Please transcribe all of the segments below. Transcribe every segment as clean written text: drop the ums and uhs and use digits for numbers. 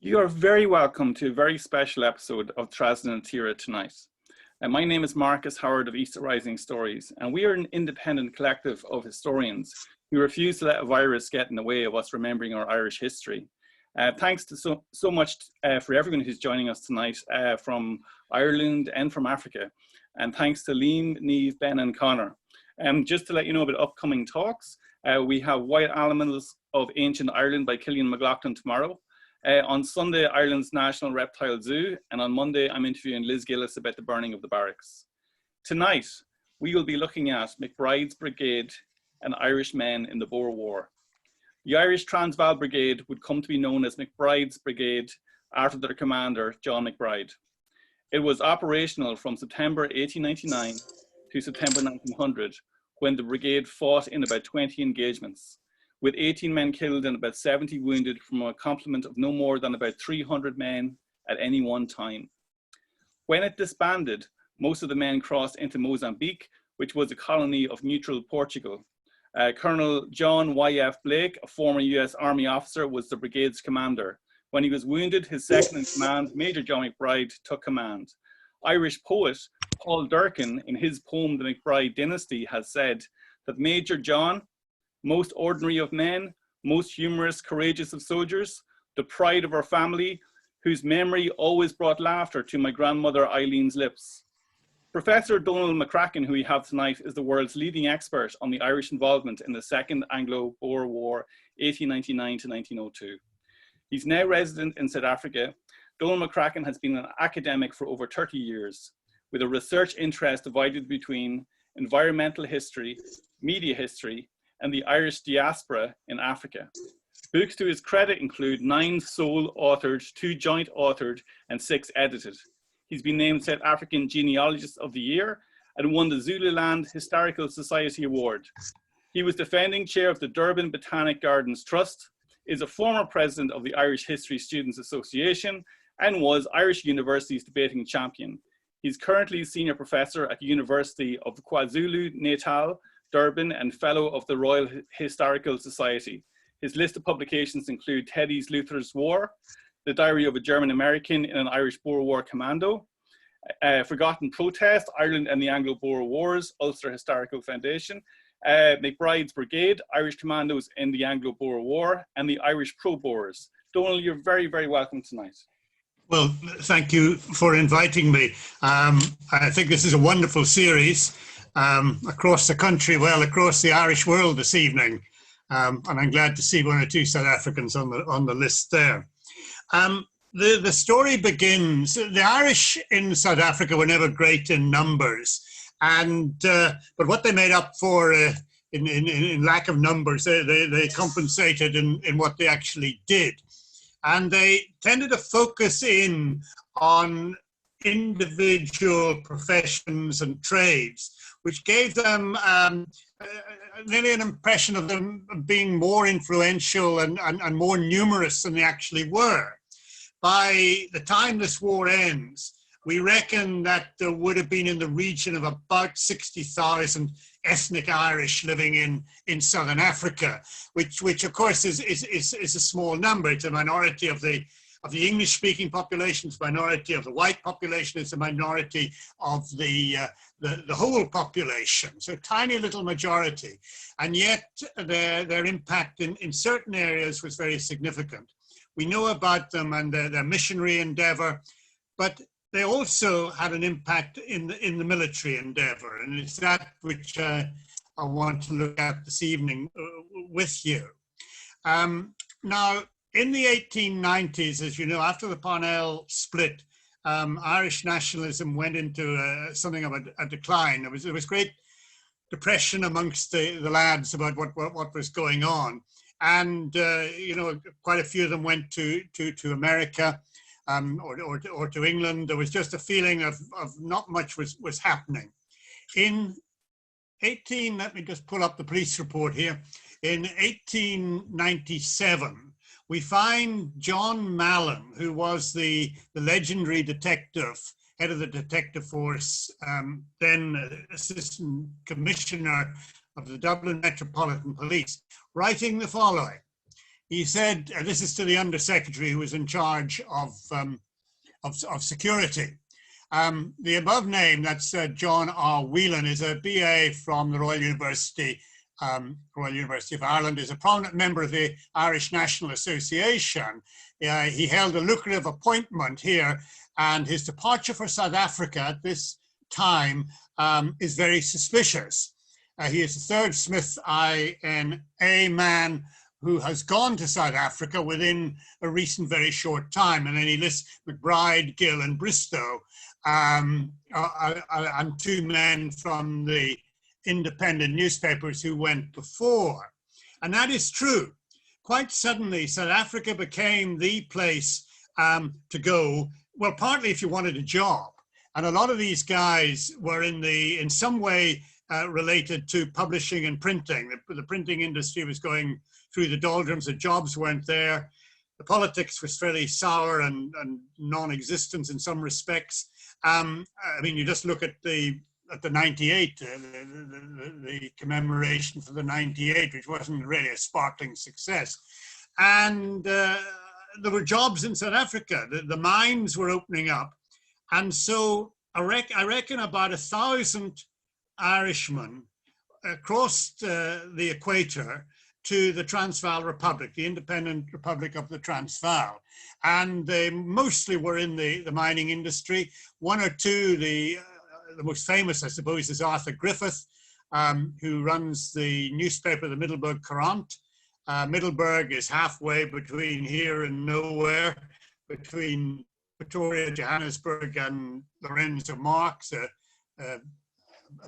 You are very welcome to a very special episode of Trasna and Tira tonight. My name is Marcus Howard of East Rising Stories, and we are an independent collective of historians who refuse to let a virus get in the way of us remembering our Irish history. Thanks to so much for everyone who's joining us tonight from Ireland and from Africa. And thanks to Liam, Niamh, Ben and Connor. Just to let you know about upcoming talks, we have Wild Animals of Ancient Ireland by Killian McLaughlin tomorrow. On Sunday, Ireland's National Reptile Zoo, and on Monday, I'm interviewing Liz Gillis about the burning of the barracks. Tonight, we will be looking at MacBride's Brigade and Irishmen in the Boer War. The Irish Transvaal Brigade would come to be known as MacBride's Brigade after their commander, John MacBride. It was operational from September 1899 to September 1900, when the brigade fought in about 20 engagements, with 18 men killed and about 70 wounded from a complement of no more than about 300 men at any one time. When it disbanded, most of the men crossed into Mozambique, which was a colony of neutral Portugal. Colonel John Y.F. Blake, a former US Army officer, was the brigade's commander. When he was wounded, his second in command, Major John MacBride, took command. Irish poet Paul Durcan, in his poem The MacBride Dynasty, has said that Major John, most ordinary of men, most humorous, courageous of soldiers, the pride of our family, whose memory always brought laughter to my grandmother Eileen's lips. Professor Donal McCracken, who we have tonight, is the world's leading expert on the Irish involvement in the Second Anglo-Boer War, 1899 to 1902. He's now resident in South Africa. Donal McCracken has been an academic for over 30 years, with a research interest divided between environmental history, media history, and the Irish diaspora in Africa. Books to his credit include 9 sole authored, 2 joint authored, and 6 edited. He's been named South African Genealogist of the Year and won the Zululand Historical Society Award. He was defending chair of the Durban Botanic Gardens Trust, is a former president of the Irish History Students Association, and was Irish University's debating champion. He's currently senior professor at the University of KwaZulu-Natal, Durban, and fellow of the Royal Historical Society. His list of publications include Teddy's Luther's War, The Diary of a German American in an Irish Boer War Commando, Forgotten Protest, Ireland and the Anglo-Boer Wars, Ulster Historical Foundation, MacBride's Brigade, Irish Commandos in the Anglo-Boer War, and the Irish Pro-Boers. Donal, you're very, very welcome tonight. Well, thank you for inviting me. I think this is a wonderful series across the country, well, across the Irish world this evening. And I'm glad to see 1 or 2 South Africans on the list there. The story begins, the Irish in South Africa were never great in numbers, but what they made up for in lack of numbers, they compensated in what they actually did. And they tended to focus in on individual professions and trades, which gave them nearly an impression of them being more influential and more numerous than they actually were. By the time this war ends, we reckon that there would have been in the region of about 60,000 ethnic Irish living in Southern Africa, which of course is a small number. It's a minority of the English-speaking population, it's a minority of the white population, it's a minority of the whole population. So tiny little majority, and yet their impact in certain areas was very significant. We know about them and their missionary endeavor, but they also had an impact in the military endeavor, and it's that which I want to look at this evening with you. Now, in the 1890s, as you know, after the Parnell split, Irish nationalism went into something of a decline. There was great depression amongst the lads about what was going on, and you know, quite a few of them went to America. Or to England. There was just a feeling of not much was happening. Let me just pull up the police report here. In 1897, we find John Mallon, who was the legendary detective, head of the detective force, then assistant commissioner of the Dublin Metropolitan Police, writing the following. he said, this is to the Undersecretary who was in charge of security. The above name, that's John R. Whelan, is a BA from the Royal University of Ireland, is a prominent member of the Irish National Association. He held a lucrative appointment here, and his departure for South Africa at this time is very suspicious. He is the third Smith INA man who has gone to South Africa within a recent very short time. And then he lists MacBride, Gill and Bristow, and two men from the independent newspapers who went before. And that is true. Quite suddenly, South Africa became the place to go, well, partly if you wanted a job. And a lot of these guys were in some way related to publishing and printing. The printing industry was going through the doldrums, the jobs weren't there. The politics was fairly sour and non-existent in some respects. I mean, you just look at the 98, the commemoration for the 98, which wasn't really a sparkling success. And there were jobs in South Africa. The mines were opening up. And so I reckon about 1,000 Irishmen crossed the equator to the Transvaal Republic, the independent Republic of the Transvaal. And they mostly were in the mining industry. One or two, the most famous, I suppose, is Arthur Griffith, who runs the newspaper, the Middelburg Courant. Middelburg is halfway between here and nowhere, between Pretoria, Johannesburg, and Lorenzo Marx, a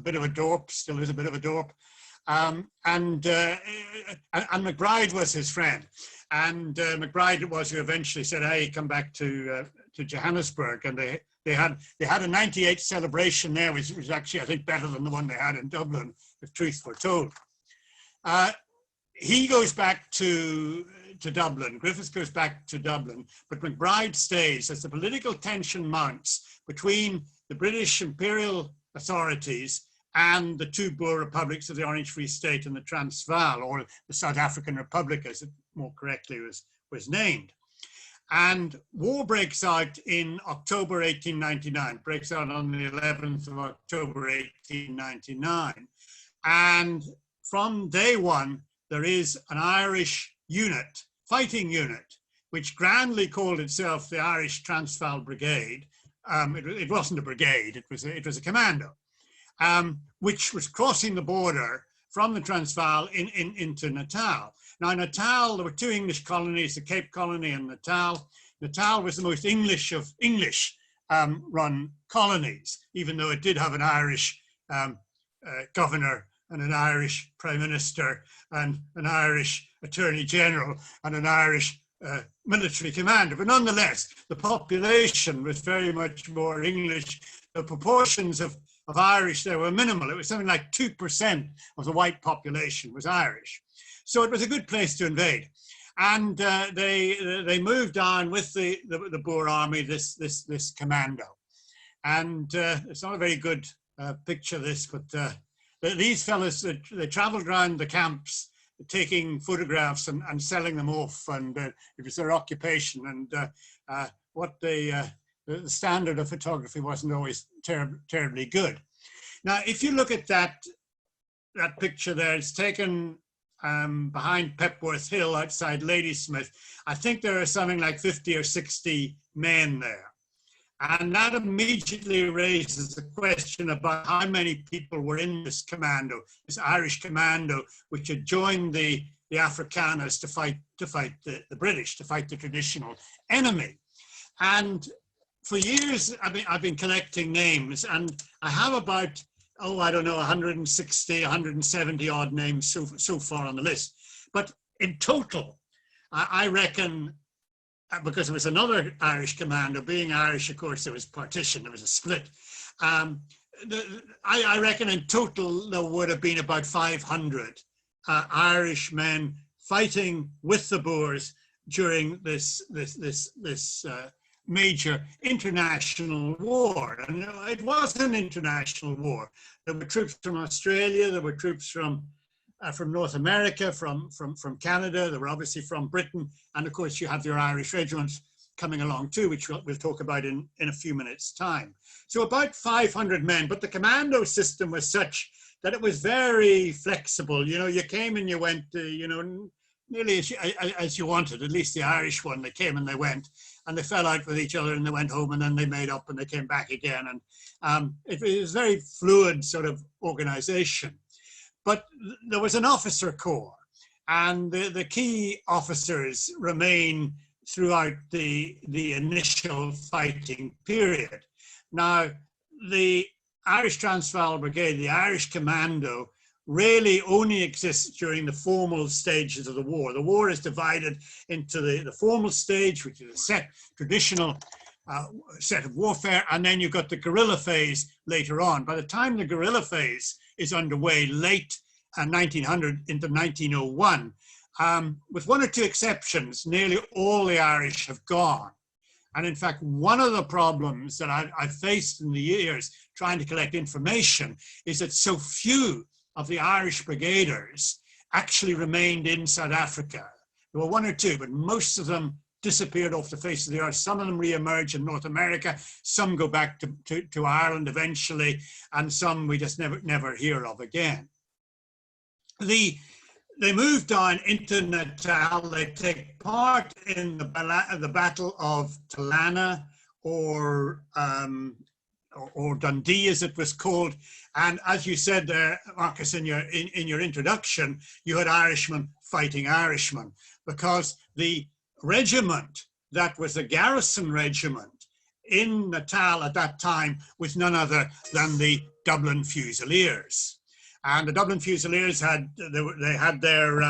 bit of a dorp, still is a bit of a dorp. And MacBride was his friend. And MacBride was who eventually said, hey, come back to Johannesburg. And they had a 98 celebration there, which was actually, I think, better than the one they had in Dublin, if truth were told. He goes back to Dublin, Griffiths goes back to Dublin, but MacBride stays as the political tension mounts between the British imperial authorities and the two Boer republics of the Orange Free State and the Transvaal, or the South African Republic, as it more correctly was named. And war breaks out in October 1899, breaks out on the 11th of October 1899. And from day one, there is an Irish unit, fighting unit, which grandly called itself the Irish Transvaal Brigade. It wasn't a brigade, it was a commando, which was crossing the border from the Transvaal into Natal. Now, Natal, there were two English colonies, the Cape Colony and Natal. Natal was the most English of English-run colonies, even though it did have an Irish governor and an Irish prime minister and an Irish attorney general and an Irish military commander. But nonetheless, the population was very much more English. The proportions of Irish there were minimal. It was something like 2% of the white population was Irish. So it was a good place to invade. And they moved on with the Boer army, this commando. And it's not a very good picture, this, but these fellas, they traveled around the camps taking photographs and selling them off, and it was their occupation. And the standard of photography wasn't always terribly good. Now, if you look at that picture there, it's taken behind Pepworth Hill outside Ladysmith. I think there are something like 50 or 60 men there. And that immediately raises the question about how many people were in this commando, this Irish commando, which had joined the Afrikaners to fight the British, to fight the traditional enemy. And for years, I've been collecting names, and I have about, I don't know, 160, 170 odd names so far on the list. But in total, I reckon, because there was another Irish commando, being Irish, of course, there was partition, there was a split. I reckon in total, there would have been about 500 Irish men fighting with the Boers during this major international war. And it was an international war. There were troops from Australia, there were troops from from North America, from Canada. They were obviously from Britain. And of course, you have your Irish regiments coming along too, which we'll talk about in a few minutes' time. So about 500 men, but the commando system was such that it was very flexible. You know, you came and you went, you know, nearly as you wanted, at least the Irish one. They came and they went, and they fell out with each other and they went home, and then they made up and they came back again. And it was a very fluid sort of organization. But there was an officer corps, and the key officers remain throughout the initial fighting period. Now, the Irish Transvaal Brigade, the Irish Commando, really only exists during the formal stages of the war. The war is divided into the formal stage, which is a set traditional set of warfare, and then you've got the guerrilla phase later on. By the time the guerrilla phase is underway, late 1900 into 1901, with one or two exceptions, nearly all the Irish have gone. And in fact, one of the problems that I've faced in the years trying to collect information is that so few of the Irish brigaders actually remained in South Africa. There were one or two, but most of them disappeared off the face of the earth. Some of them re-emerge in North America, some go back to Ireland eventually, and some we just never hear of again. They move down into Natal. They take part in the Battle of Talana, or Dundee, as it was called. And as you said there, Marcus, in your introduction, you had Irishmen fighting Irishmen, because the regiment that was a garrison regiment in Natal at that time was none other than the Dublin Fusiliers. And the Dublin Fusiliers had their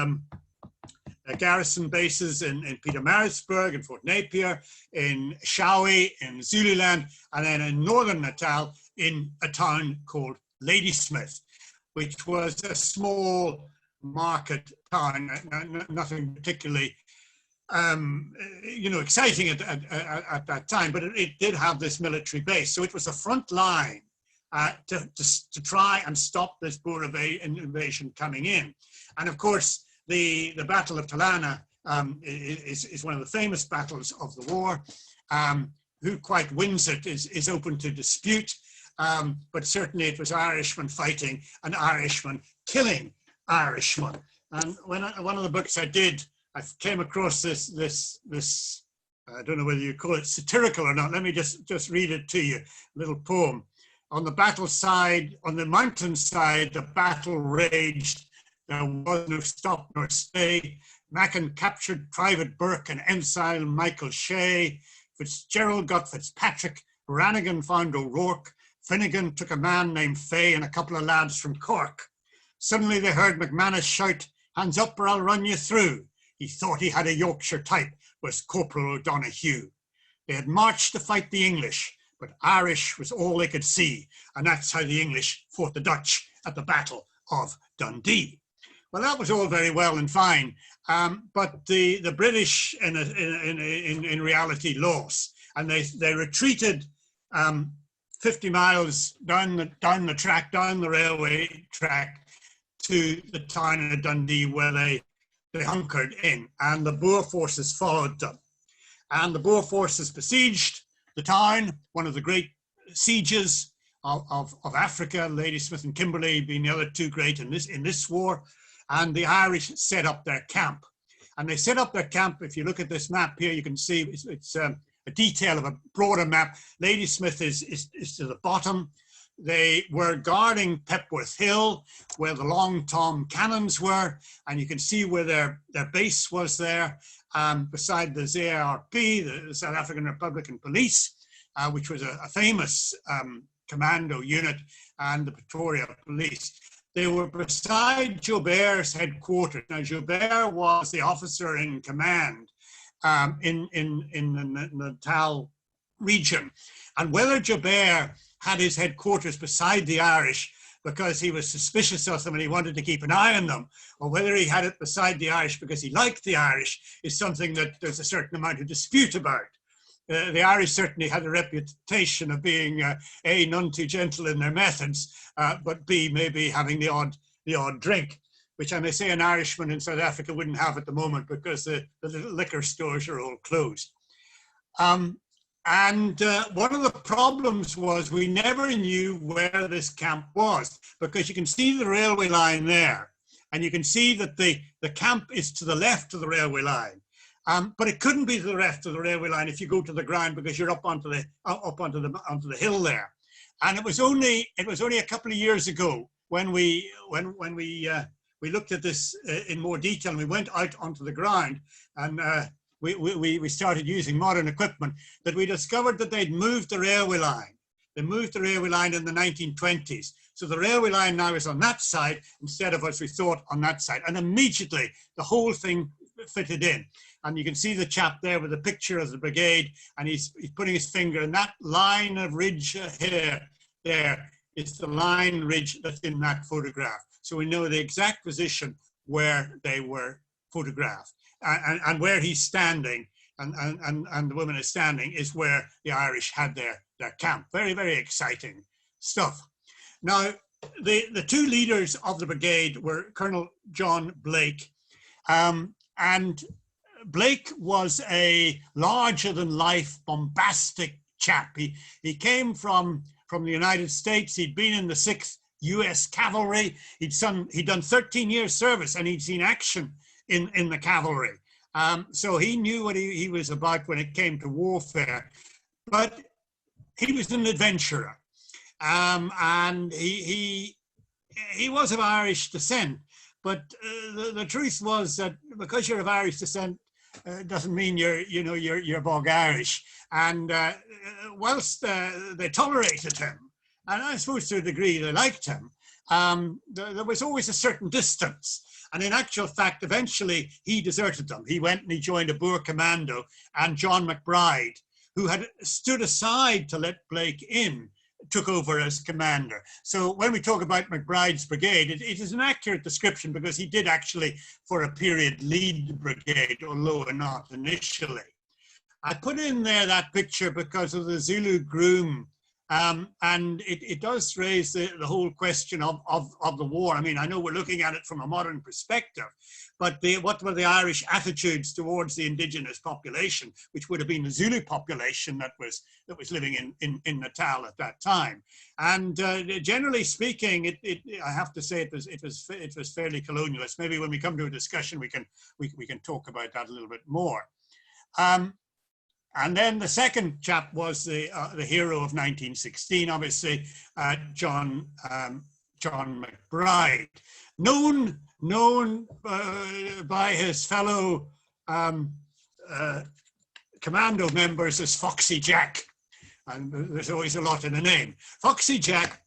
garrison bases in Pietermaritzburg, in Fort Napier, in Shawi, in Zululand, and then in northern Natal in a town called Ladysmith, which was a small market town, nothing particularly exciting at that time, but it did have this military base. So it was a front line to try and stop this Boer invasion coming in. And of course, the Battle of Talana is one of the famous battles of the war. Who quite wins it is open to dispute, but certainly it was Irishmen fighting and Irishmen killing Irishmen. And one of the books I did, I came across this I don't know whether you call it satirical or not. Let me just read it to you, a little poem. On the battle side, on the mountain side, the battle raged. There was no stop nor stay. Mackin captured Private Burke and Ensign Michael Shea. Fitzgerald got Fitzpatrick. Brannigan found O'Rourke. Finnegan took a man named Fay and a couple of lads from Cork. Suddenly they heard McManus shout, "Hands up or I'll run you through." He thought he had a Yorkshire type, was Corporal O'Donoghue. They had marched to fight the English, but Irish was all they could see, and that's how the English fought the Dutch at the Battle of Dundee. Well, that was all very well and fine, but the British in reality lost, and they retreated 50 miles down the railway track to the town of Dundee, where they hunkered in, and the Boer forces followed them. And the Boer forces besieged the town, one of the great sieges of Africa, Ladysmith and Kimberley being the other two great in this war. And the Irish set up their camp. And they set up their camp. If you look at this map here, you can see it's a detail of a broader map. Ladysmith is to the bottom. They were guarding Pepworth Hill, where the Long Tom cannons were, and you can see where their base was there, beside the ZARP, the South African Republican Police, which was a famous commando unit, and the Pretoria Police. They were beside Joubert's headquarters. Now, Joubert was the officer in command in the Natal region, and whether Joubert had his headquarters beside the Irish because he was suspicious of them and he wanted to keep an eye on them, or whether he had it beside the Irish because he liked the Irish, is something that there's a certain amount of dispute about. The Irish certainly had a reputation of being A, none too gentle in their methods, but B, maybe having the odd drink. which I may say an Irishman in South Africa wouldn't have at the moment because the little liquor stores are all closed. One of the problems was we never knew where this camp was, because you can see the railway line there, and you can see that the camp is to the left of the railway line. But it couldn't be to the left of the railway line if you go to the ground, because you're up onto the hill there. And it was only a couple of years ago when we looked at this in more detail, and we went out onto the ground, and we started using modern equipment, that we discovered that they'd moved the railway line. They moved the railway line in the 1920s. So the railway line now is on that side instead of, as we thought, on that side. And immediately the whole thing fitted in. And you can see the chap there with a picture of the brigade, and he's putting his finger, and that line of ridge here, there is the line ridge that's in that photograph. So we know the exact position where they were photographed. And where he's standing and the woman is standing is where the Irish had their camp. Very, very exciting stuff. Now, the two leaders of the brigade were Colonel John Blake, and Blake was a larger-than-life, bombastic chap. He came from the United States. He'd been in the 6th US Cavalry. He'd done 13 years service, and he'd seen action in the cavalry. So he knew what he was about when it came to warfare. But he was an adventurer. And he was of Irish descent. But the truth was that because you're of Irish descent, doesn't mean you're bog Irish. And whilst they tolerated him, and I suppose to a degree they liked him, there was always a certain distance. And in actual fact, eventually he deserted them. He went and he joined a Boer commando, and John MacBride, who had stood aside to let Blake in, took over as commander. So when we talk about MacBride's brigade, it is an accurate description, because he did actually for a period lead the brigade, although not initially. I put in there that picture because of the Zulu groom, and it does raise the whole question of the war. I mean, I know we're looking at it from a modern perspective, but what were the Irish attitudes towards the indigenous population, which would have been the Zulu population that was living in Natal at that time? And generally speaking, I have to say it was fairly colonialist. Maybe when we come to a discussion, we can talk about that a little bit more. And then the second chap was the hero of 1916, obviously, John MacBride, known by his fellow commando members as Foxy Jack, and there's always a lot in the name. Foxy Jack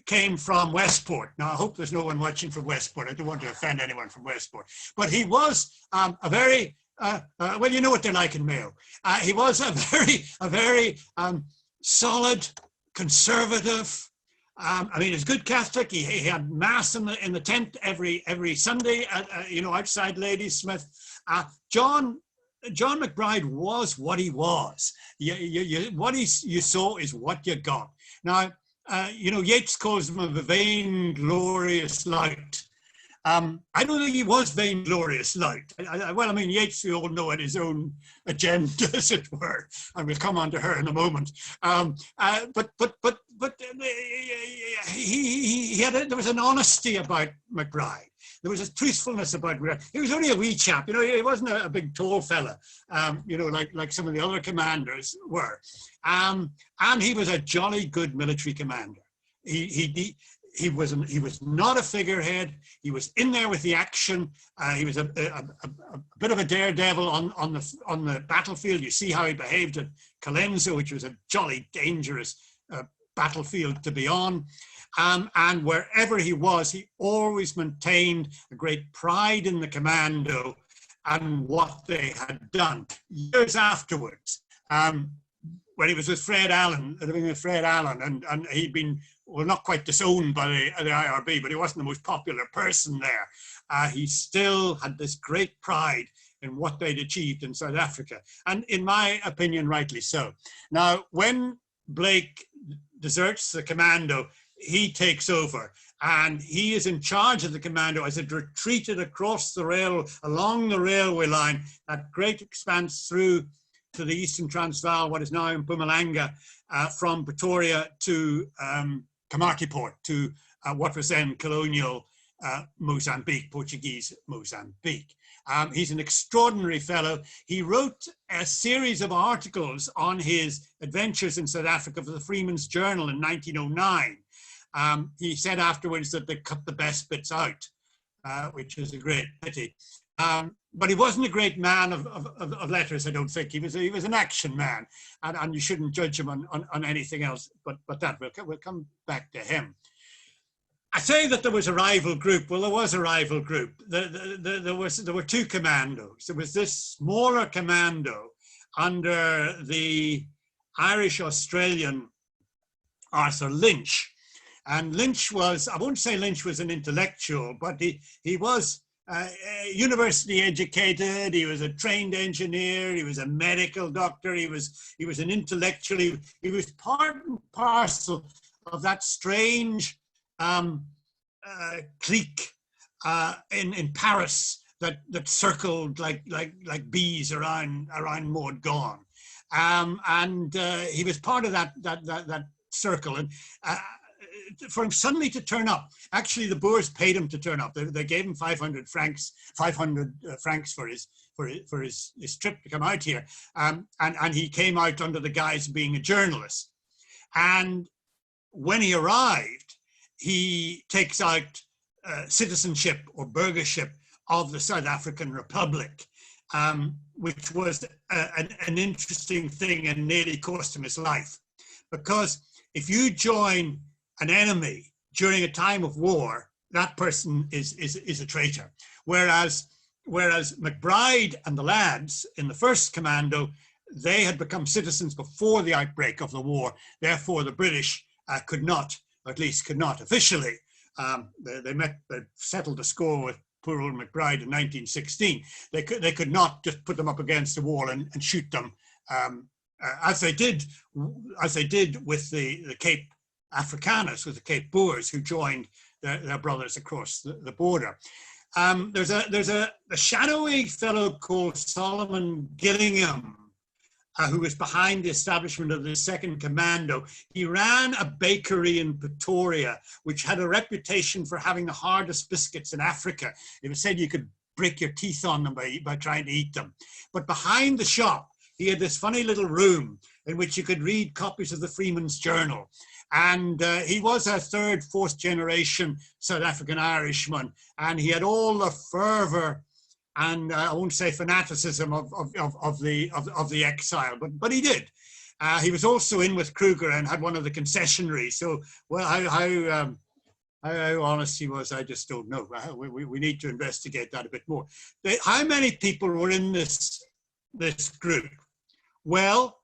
came from Westport. Now, I hope there's no one watching from Westport. I don't want to offend anyone from Westport, but he was a very well, you know what they're like in Mayo. He was a very solid, conservative. I mean, he's a good Catholic. He had mass in the tent every Sunday, outside Ladysmith. John MacBride was what he was. What you saw is what you got. Now, Yeats calls him a vainglorious lout. I don't think he was vainglorious lout. Well, I mean, Yeats, we all know, had his own agenda, as it were, and we'll come on to her in a moment. But there was an honesty about MacBride. There was a truthfulness about MacBride. He was only a wee chap, he wasn't a big tall fella, like some of the other commanders were. And he was a jolly good military commander. He was not a figurehead. He was in there with the action. He was a bit of a daredevil on the battlefield. You see how he behaved at Colenso, which was a jolly dangerous battlefield to be on. And wherever he was, he always maintained a great pride in the commando and what they had done. Years afterwards, when he was with Fred Allen, and he'd been, well, not quite disowned by the IRB, but he wasn't the most popular person there. He still had this great pride in what they'd achieved in South Africa, and in my opinion, rightly so. Now, when Blake deserts the commando, he takes over, and he is in charge of the commando as it retreated across the along the railway line, that great expanse through to the Eastern Transvaal, what is now in Mpumalanga, from Pretoria to Kamartiport, to what was then colonial Mozambique, Portuguese Mozambique. He's an extraordinary fellow. He wrote a series of articles on his adventures in South Africa for the Freeman's Journal in 1909. He said afterwards that they cut the best bits out, which is a great pity. But he wasn't a great man of letters, I don't think. He was an action man, and you shouldn't judge him on anything else. But that we'll come back to him. I say that there was a rival group. Well, there was a rival group. There were two commandos. There was this smaller commando under the Irish Australian Arthur Lynch. And Lynch was, I won't say Lynch was an intellectual, but he was university educated. He was a trained engineer. He was a medical doctor. He was an intellectual. He was part and parcel of that strange clique in Paris that circled like bees around Maud Gonne, and he was part of that circle. And for him suddenly to turn up, actually the Boers paid him to turn up. They gave him 500 francs for his trip to come out here, and he came out under the guise of being a journalist. And when he arrived, he takes out citizenship or burghership of the South African Republic, which was an interesting thing and nearly cost him his life. Because if you join an enemy during a time of war, that person is a traitor. Whereas MacBride and the lads in the first commando, they had become citizens before the outbreak of the war. Therefore, the British could not, or at least could not officially. They settled the score with poor old MacBride in 1916. They could not just put them up against the wall and shoot them, as they did with the Cape Afrikaners, with the Cape Boers, who joined their brothers across the border. There's a shadowy fellow called Solomon Gillingham, who was behind the establishment of the second commando. He ran a bakery in Pretoria, which had a reputation for having the hardest biscuits in Africa. It was said you could break your teeth on them by trying to eat them. But behind the shop, he had this funny little room in which you could read copies of the Freeman's Journal. And he was a third, fourth generation South African Irishman. And he had all the fervor and I won't say fanaticism of the exile, but he did. He was also in with Kruger and had one of the concessionaries. So, well, how honest he was, I just don't know. We need to investigate that a bit more. How many people were in this group? Well,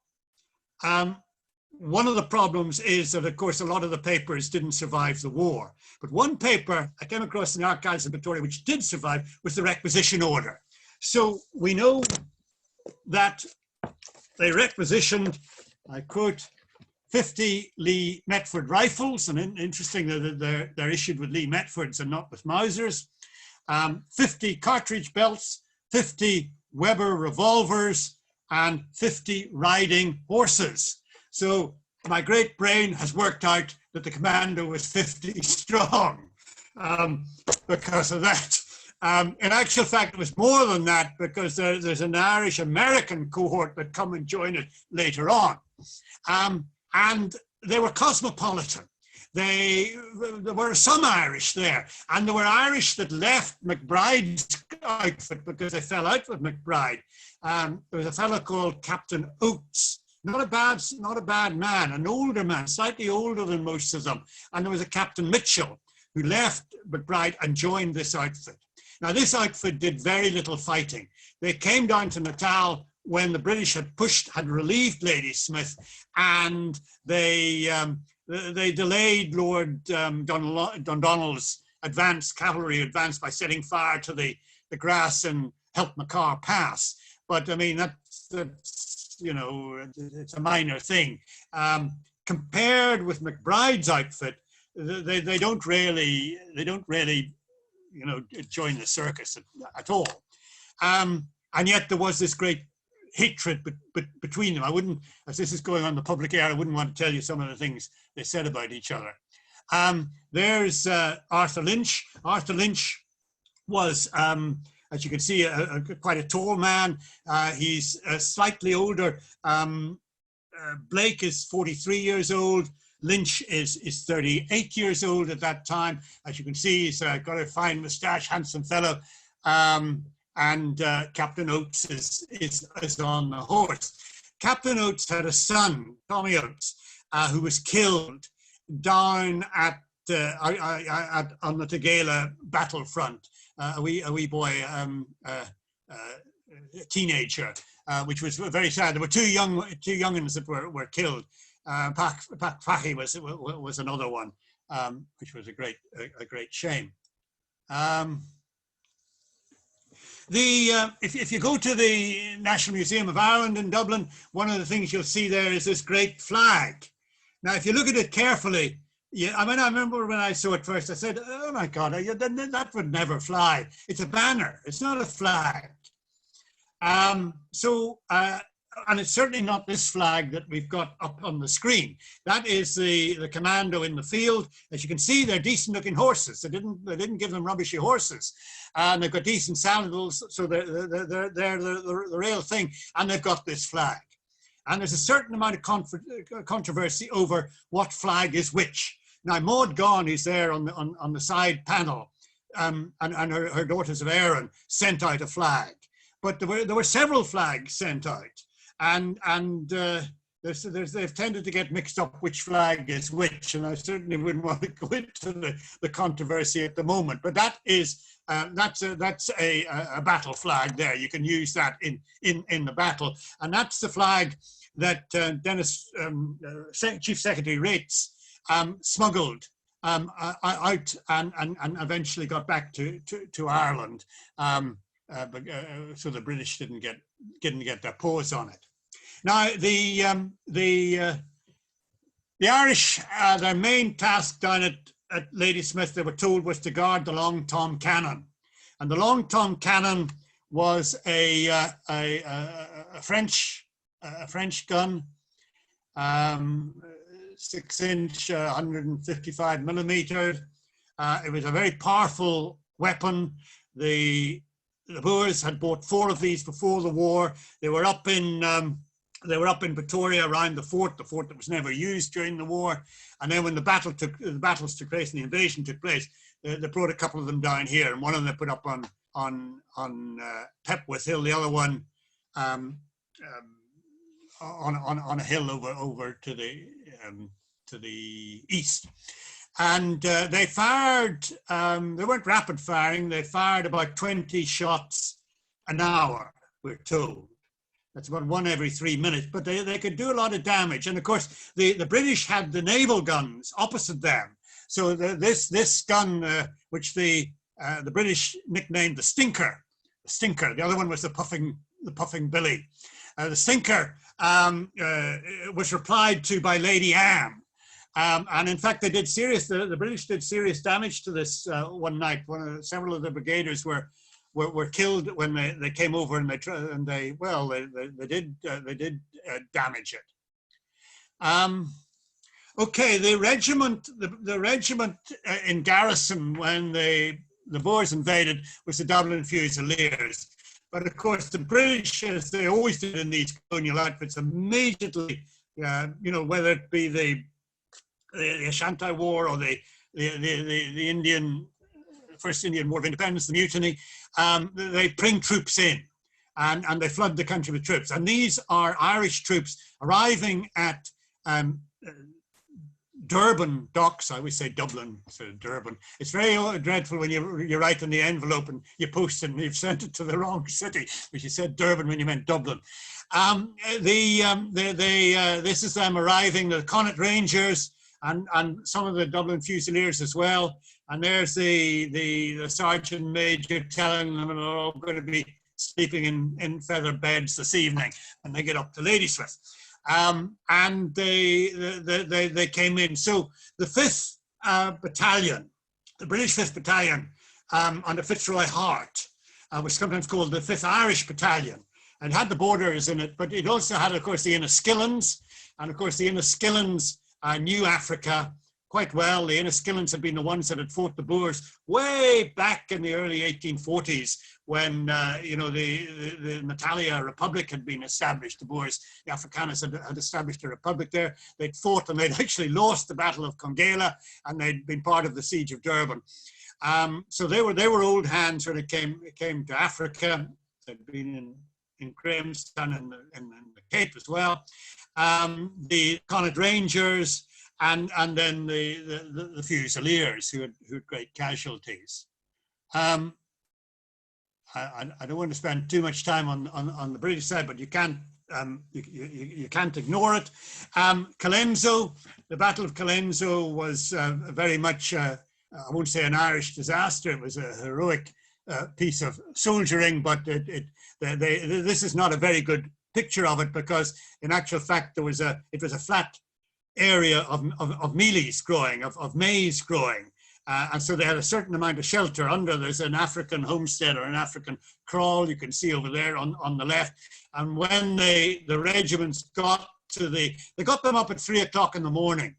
one of the problems is that, of course, a lot of the papers didn't survive the war. But one paper I came across in the archives in Pretoria which did survive was the requisition order. So we know that they requisitioned, I quote, 50 Lee Metford rifles, and interesting that they're issued with Lee Metfords and not with Mausers, 50 cartridge belts, 50 Weber revolvers, and 50 riding horses. So my great brain has worked out that the commando was 50 strong because of that. In actual fact, it was more than that because there's an Irish-American cohort that come and join it later on. And they were cosmopolitan. There were some Irish there, and there were Irish that left MacBride's outfit because they fell out with MacBride. There was a fellow called Captain Oates, not a bad man, an older man, slightly older than most of them. And there was a Captain Mitchell who left MacBride and joined this outfit. Now, this outfit did very little fighting. They came down to Natal when the British had relieved Ladysmith, and they delayed Lord Dundonald's cavalry advance by setting fire to the grass in Helpmacar Pass. But I mean, that's you know, it's a minor thing. Compared with MacBride's outfit, they don't really, you know, join the circus at all. And yet there was this great hatred between them. I wouldn't, as this is going on the public air, I wouldn't want to tell you some of the things they said about each other. There's Arthur Lynch. Arthur Lynch was, as you can see, quite a tall man. He's slightly older. Blake is 43 years old. Lynch is 38 years old at that time. As you can see, he's got a fine moustache, handsome fellow. And Captain Oates is on the horse. Captain Oates had a son, Tommy Oates, who was killed down at on the Guerrilla battlefront. A wee boy, a teenager, which was very sad. There were two young'uns that were killed. Fahy was another one, which was a great shame. If you go to the National Museum of Ireland in Dublin, one of the things you'll see there is this great flag. Now, if you look at it carefully, yeah, I mean, I remember when I saw it first, I said, "Oh my God, that would never fly. It's a banner. It's not a flag." And it's certainly not this flag that we've got up on the screen. That is the commando in the field. As you can see, they're decent-looking horses. They didn't give them rubbishy horses, and they've got decent saddles, so they're the real thing. And they've got this flag. And there's a certain amount of controversy over what flag is which. Now, Maud Gaughan, who's there on the side panel, and her daughters of Aaron sent out a flag, but there were several flags sent out. And they've tended to get mixed up which flag is which, and I certainly wouldn't want to go into the controversy at the moment. But that is that's a battle flag there. You can use that in the battle, and that's the flag that Dennis Chief Secretary Rates smuggled out and eventually got back to Ireland, so the British didn't get their paws on it. Now, the Irish, their main task down at Ladysmith, they were told, was to guard the Long Tom cannon, and the Long Tom cannon was a French gun, 6-inch, 155 millimeter. It was a very powerful weapon. The Boers had bought 4 of these before the war. They were up in Pretoria around the fort that was never used during the war. And then when the battles took place and the invasion took place, they brought a couple of them down here, and one of them they put up on Pepworth Hill, the other one on a hill over to the east. And they fired, they weren't rapid firing, they fired about 20 shots an hour, we're told. That's about 1 every 3 minutes, but they could do a lot of damage. And of course, the British had the naval guns opposite them. So this gun, which the British nicknamed the Stinker, the other one was the Puffing Billy. The Stinker was replied to by Lady Anne. And in fact, the British did serious damage to this one night. Several of the brigaders were killed when they came over, and they did damage it. Okay, the regiment in garrison when the Boers invaded was the Dublin Fusiliers. But of course, the British, as they always did in these colonial outfits, immediately, whether it be the Ashanti War or the first Indian War of Independence, the Mutiny, they bring troops in and they flood the country with troops. And these are Irish troops arriving at Durban docks. I always say Dublin, so Durban. It's very dreadful when you write in the envelope and you post it and you've sent it to the wrong city, which you said Durban when you meant Dublin. This is them arriving, the Connaught Rangers, and some of the Dublin Fusiliers as well. And there's the Sergeant Major telling them they're all going to be sleeping in feather beds this evening when they get up to Ladysmith. And they came in. So the 5th battalion, the British 5th Battalion under Fitzroy Hart, was sometimes called the 5th Irish Battalion, and had the borders in it, but it also had, of course, the Inniskillens, and of course the Inniskillens knew Africa quite well. The Inniskillens had been the ones that had fought the Boers way back in the early 1840s when, you know, the Natalia Republic had been established. The Boers, the Afrikaners had established a republic there. They'd fought and they'd actually lost the Battle of Congela, and they'd been part of the Siege of Durban. So they were old hands when it came to Africa. They'd been in Grahamstown and the Cape as well. The Connaught Rangers, and then the Fusiliers who had great casualties. I don't want to spend too much time on the British side, but you can't ignore it. Colenso, the Battle of Colenso was very much, I won't say an Irish disaster. It was a heroic piece of soldiering, but this is not a very good picture of it, because in actual fact it was a flat area of mealies growing, of maize growing, and so they had a certain amount of shelter under. There's an African homestead or an African kraal you can see over there on the left, and when the regiments got to they got them up at 3 o'clock in the morning,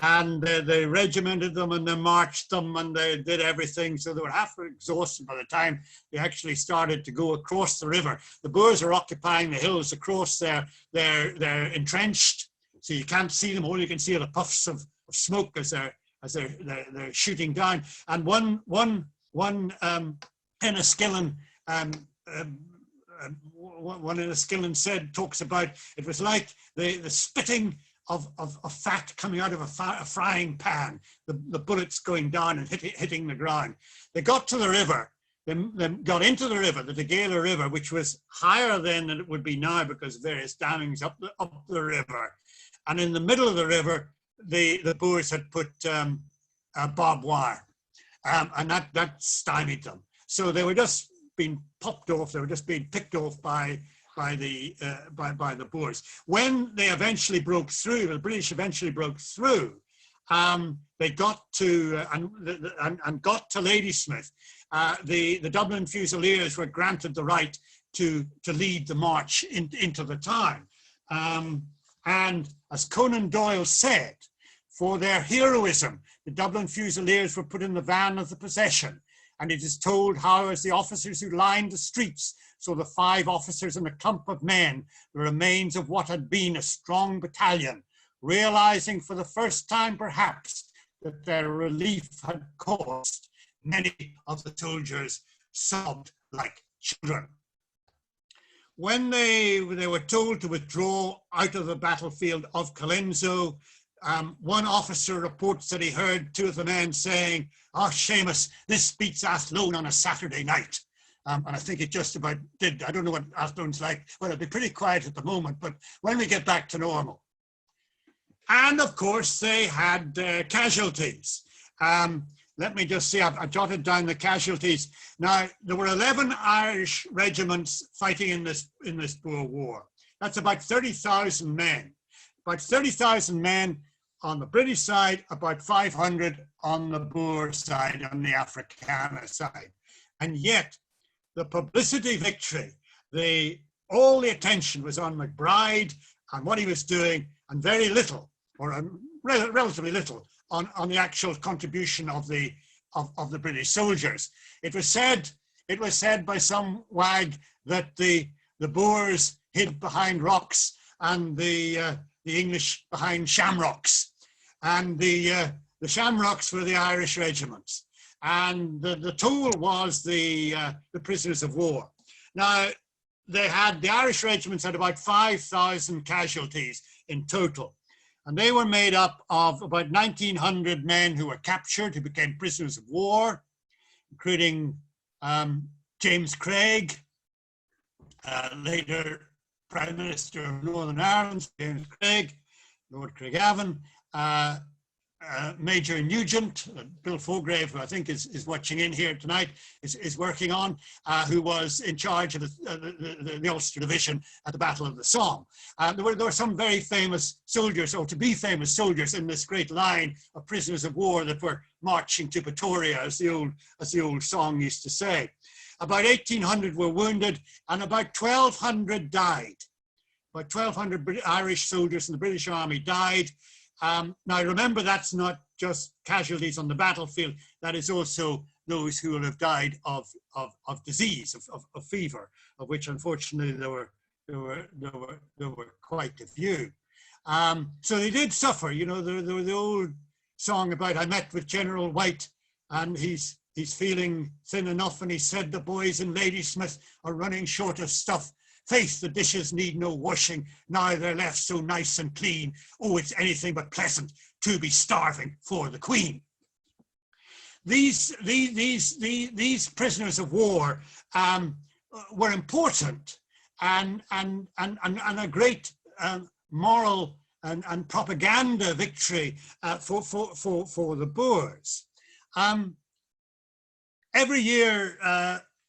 and they regimented them and they marched them and they did everything, so they were half exhausted by the time they actually started to go across the river. The Boers are occupying the hills across there. They're entrenched, so you can't see them. All you can see are the puffs of smoke as they're shooting down. And one Enniskillen talks about it was like the spitting of fat coming out of a frying pan, the bullets going down and hitting the ground. They got to the river, they got into the river, the Guerrilla River, which was higher then than it would be now because of various dammings up the river. And in the middle of the river, the Boers had put barbed wire, and that stymied them. So they were just being popped off, they were just being picked off by the Boers. When they eventually broke through, the British eventually broke through, they got to and got to Ladysmith. The Dublin Fusiliers were granted the right to lead the march into the town. And as Conan Doyle said, for their heroism, the Dublin Fusiliers were put in the van of the procession. And it is told how, as the officers who lined the streets, so the 5 officers and a clump of men, the remains of what had been a strong battalion, realizing for the first time perhaps that their relief had caused, many of the soldiers sobbed like children. When they were told to withdraw out of the battlefield of Colenso, one officer reports that he heard 2 of the men saying, "Oh, Seamus, this beats Athlone on a Saturday night." And I think it just about did. I don't know what Athlone's like. Well, it'll be pretty quiet at the moment, but when we get back to normal. And of course, they had casualties. Let me just see, I've jotted down the casualties. Now, there were 11 Irish regiments fighting in this Boer War. That's about 30,000 men. About 30,000 men on the British side, about 500 on the Boer side, on the Afrikaner side. And yet, the publicity victory, all the attention was on MacBride and what he was doing, and very little, or relatively little, on the actual contribution of the British soldiers. It was said by some wag that the Boers hid behind rocks and the English behind shamrocks, and the shamrocks were the Irish regiments, and the toll was the prisoners of war. Now, the Irish regiments had about 5,000 casualties in total. And they were made up of about 1,900 men who were captured, who became prisoners of war, including James Craig, later Prime Minister of Northern Ireland, James Craig, Lord Craigavon, Major Nugent, Bill Fograve, who I think is watching in here tonight, is working on, who was in charge of the Ulster Division at the Battle of the Somme. There were some very famous soldiers, or to be famous soldiers, in this great line of prisoners of war that were marching to Pretoria, as the old song used to say. About 1,800 were wounded, and about 1,200 died. About 1,200 Irish soldiers in the British Army died. Now remember, that's not just casualties on the battlefield, that is also those who will have died of disease, of fever, of which unfortunately there were quite a few. So they did suffer. You know, the old song about I met with General White and he's feeling thin enough, and he said the boys in Ladysmith are running short of stuff. Faith, the dishes need no washing, now they're left so nice and clean. Oh, it's anything but pleasant to be starving for the Queen. These prisoners of war were important and a great moral and propaganda victory for the Boers. Every year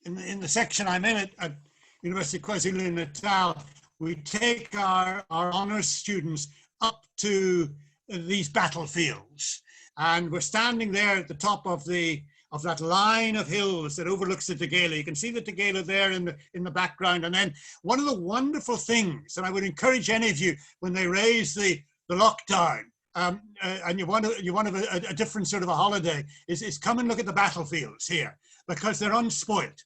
in the section I'm in at University of KwaZulu-Natal, we take our honours students up to these battlefields, and we're standing there at the top of that line of hills that overlooks the Guerrilla. You can see the Guerrilla there in the background. And then one of the wonderful things, and I would encourage any of you when they raise the lockdown, and you want a different sort of a holiday, is come and look at the battlefields here, because they're unspoilt.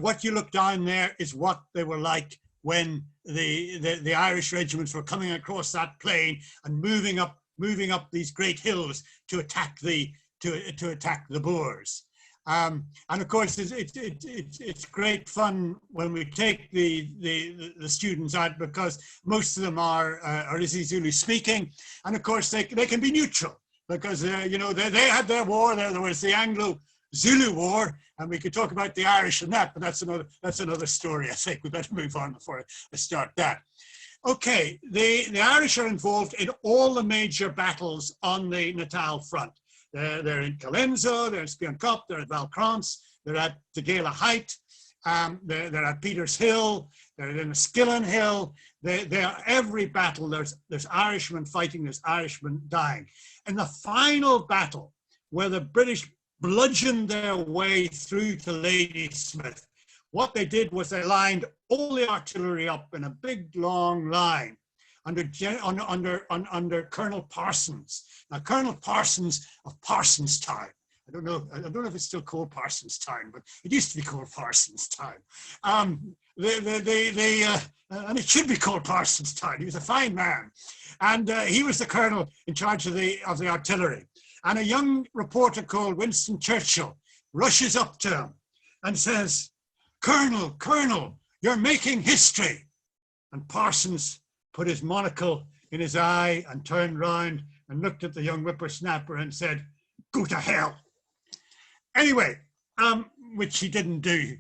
What you look down there is what they were like when the Irish regiments were coming across that plain and moving up these great hills to attack the Boers. And of course, it's great fun when we take the students out, because most of them are isiZulu speaking, and of course they can be neutral, because you know, they had their war. There was the Anglo-Zulu War, and we could talk about the Irish and that, but that's another story. I think we better move on before I start that. Okay, the Irish are involved in all the major battles on the Natal front. They're in Colenso, they're in Spion-Kop, they're at Valkrans, they're at the Gala Height, they're at Peters Hill, they're in the Skillen Hill. They're every battle, there's Irishmen fighting, there's Irishmen dying. In the final battle, where the British bludgeoned their way through to Ladysmith, what they did was they lined all the artillery up in a big long line under Colonel Parsons. Now, Colonel Parsons of Parsonstown, I don't know if it's still called Parsonstown, but it used to be called Parsonstown. And it should be called Parsonstown. He was a fine man, and he was the colonel in charge of the artillery. And a young reporter called Winston Churchill rushes up to him and says, Colonel, you're making history. And Parsons put his monocle in his eye and turned round and looked at the young whippersnapper and said, go to hell. Anyway, which he didn't do,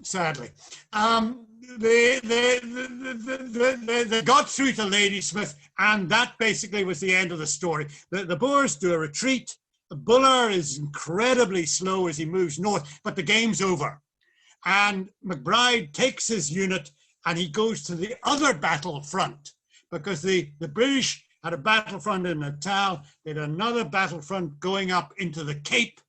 sadly. They got through to Ladysmith, and that basically was the end of the story. The Boers do a retreat. Buller is incredibly slow as he moves north, but the game's over. And MacBride takes his unit and he goes to the other battlefront, because the British had a battlefront in Natal. They had another battlefront going up into the Cape.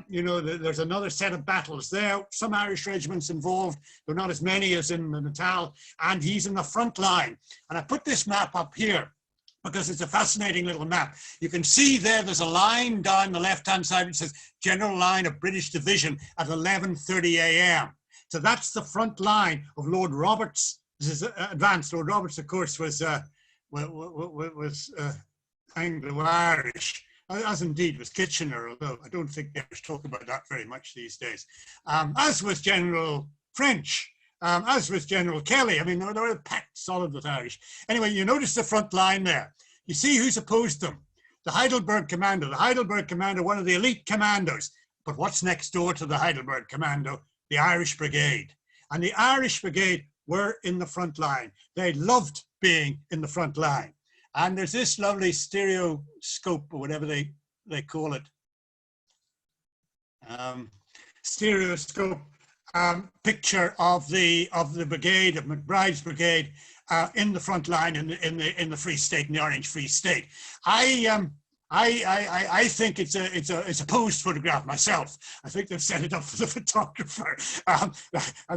You know, there's another set of battles there. Some Irish regiments involved. There are not as many as in the Natal, and he's in the front line. And I put this map up here because it's a fascinating little map. You can see there's a line down the left-hand side which says General Line of British Division at 11:30 a.m. So that's the front line of Lord Roberts. This is advanced. Lord Roberts, of course, was Anglo-Irish, as indeed was Kitchener, although I don't think they ever talk about that very much these days. As was General French, as was General Kelly. I mean, they were packed solid with Irish. Anyway, you notice the front line there. You see who's opposed them. The Heidelberg Commando. The Heidelberg Commando, one of the elite commandos. But what's next door to the Heidelberg Commando? The Irish Brigade. And the Irish Brigade were in the front line. They loved being in the front line. And there's this lovely stereoscope, or whatever they call it. Stereoscope picture of the brigade, of MacBride's brigade, in the front line in the Free State, in the Orange Free State. I think it's a posed photograph myself. I think they've set it up for the photographer, and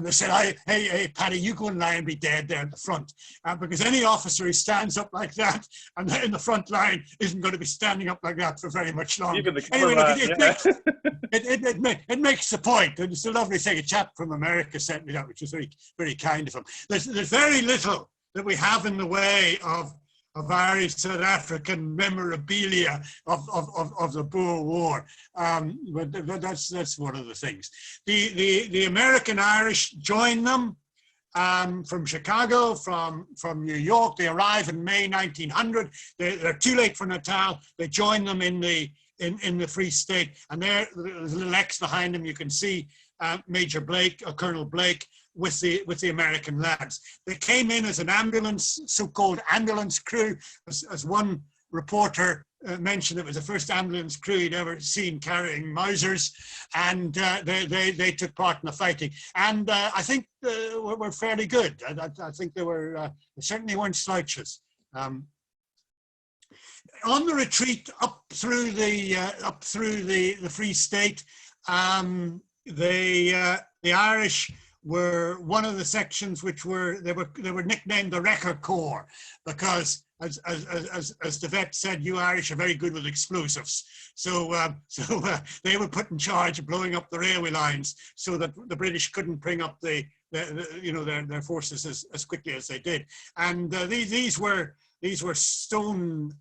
they said, "Hey, Paddy, you go and lie and be dead there at the front," because any officer who stands up like that and in the front line isn't going to be standing up like that for very much longer. Even the Anyway, cameraman, it makes the point. And it's a lovely thing. A chap from America sent me that, which was very, very kind of him. There's very little that we have in the way of Irish South African memorabilia of the Boer War, but that's one of the things. The American Irish join them from Chicago, from New York. They arrive in May 1900. They're too late for Natal. They join them in the Free State, and there's a little X behind them. You can see Major Blake, or Colonel Blake, with the American lads. They came in as an ambulance, so-called ambulance crew, as one reporter mentioned. It was the first ambulance crew he'd ever seen carrying Mausers, and they took part in the fighting. And I think were fairly good. I think they certainly weren't slouches. On the retreat up through the Free State, the Irish were one of the sections which were nicknamed the Wrecker Corps, because as the vet said, you Irish are very good with explosives. So they were put in charge of blowing up the railway lines so that the British couldn't bring up their forces as quickly as they did. And these were stone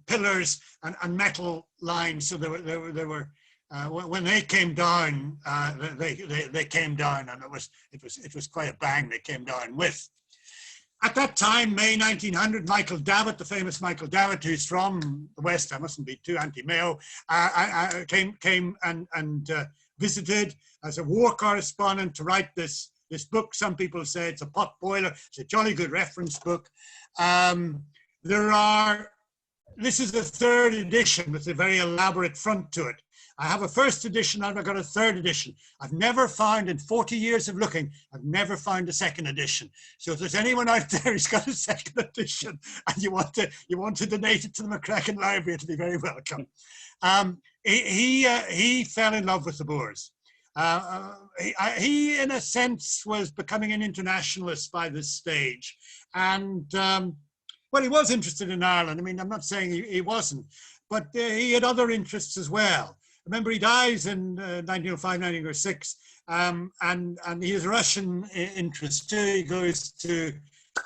pillars and metal lines. So they were when they came down, they came down, and it was quite a bang they came down with. At that time, May 1900, Michael Davitt, the famous Michael Davitt, who's from the West, I mustn't be too anti-Mayo, came and visited as a war correspondent to write this book. Some people say it's a pot boiler. It's a jolly good reference book. This is the third edition with a very elaborate front to it. I have a first edition, and I've got a third edition. I've never found, in 40 years of looking, I've never found a second edition. So if there's anyone out there who's got a second edition and you want to donate it to the McCracken Library, it'll be very welcome. He fell in love with the Boers. He, in a sense, was becoming an internationalist by this stage. And, well, he was interested in Ireland. I mean, I'm not saying he wasn't, but he had other interests as well. Remember, he dies in 1905, 1906, and he has Russian interest too. He goes to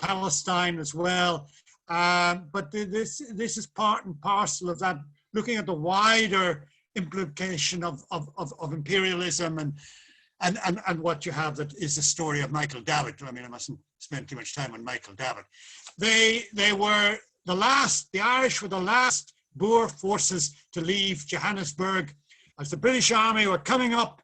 Palestine as well. But this is part and parcel of that, looking at the wider implication of imperialism and what you have that is the story of Michael Davitt. I mean, I mustn't spend too much time on Michael Davitt. The Irish were the last Boer forces to leave Johannesburg. As the British Army were coming up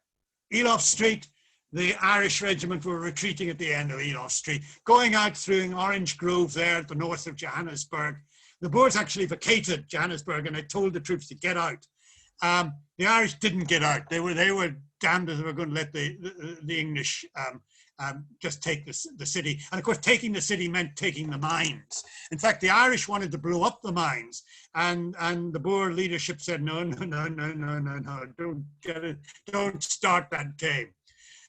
Eloff Street, the Irish regiment were retreating at the end of Eloff Street, going out through Orange Grove there at the north of Johannesburg. The Boers actually vacated Johannesburg, and they told the troops to get out. The Irish didn't get out. They were damned if they were going to let the English just take the city. And of course, taking the city meant taking the mines. In fact, the Irish wanted to blow up the mines, and the Boer leadership said, no, don't start that game.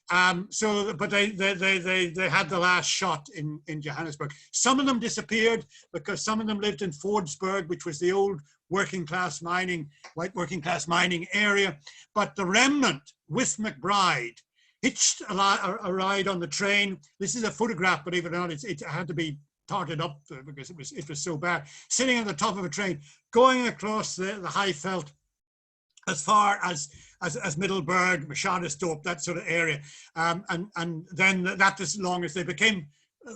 But they had the last shot in Johannesburg. Some of them disappeared because some of them lived in Fordsburg, which was the old white working class mining area. But the remnant with MacBride hitched a ride on the train. This is a photograph, believe it or not. It had to be tarted up because it was so bad. Sitting on the top of a train, going across the high veld as far as Middelburg, Machadesdorp, that sort of area. And then that as long as they became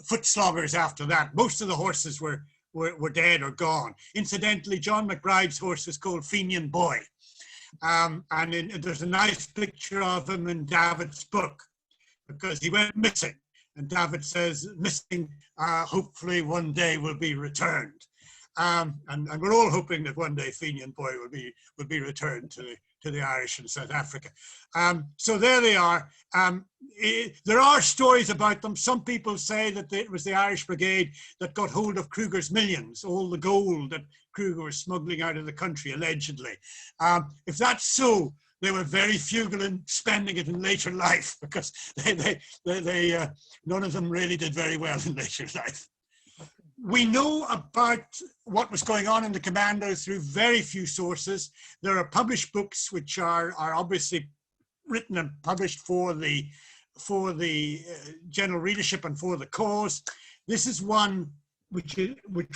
foot sloggers after that. Most of the horses were dead or gone. Incidentally, John MacBride's horse was called Fenian Boy. And there's a nice picture of him in David's book because he went missing. And David says, missing, hopefully one day will be returned. And we're all hoping that one day Fenian Boy will be returned to the Irish in South Africa. So there they are. There are stories about them. Some people say that it was the Irish Brigade that got hold of Kruger's millions, all the gold that Kruger was smuggling out of the country, allegedly. If that's so, they were very frugal in spending it in later life, because none of them really did very well in later life. We know about what was going on in the commandos through very few sources. There are published books which are obviously written and published for the general readership and for the cause. This is one which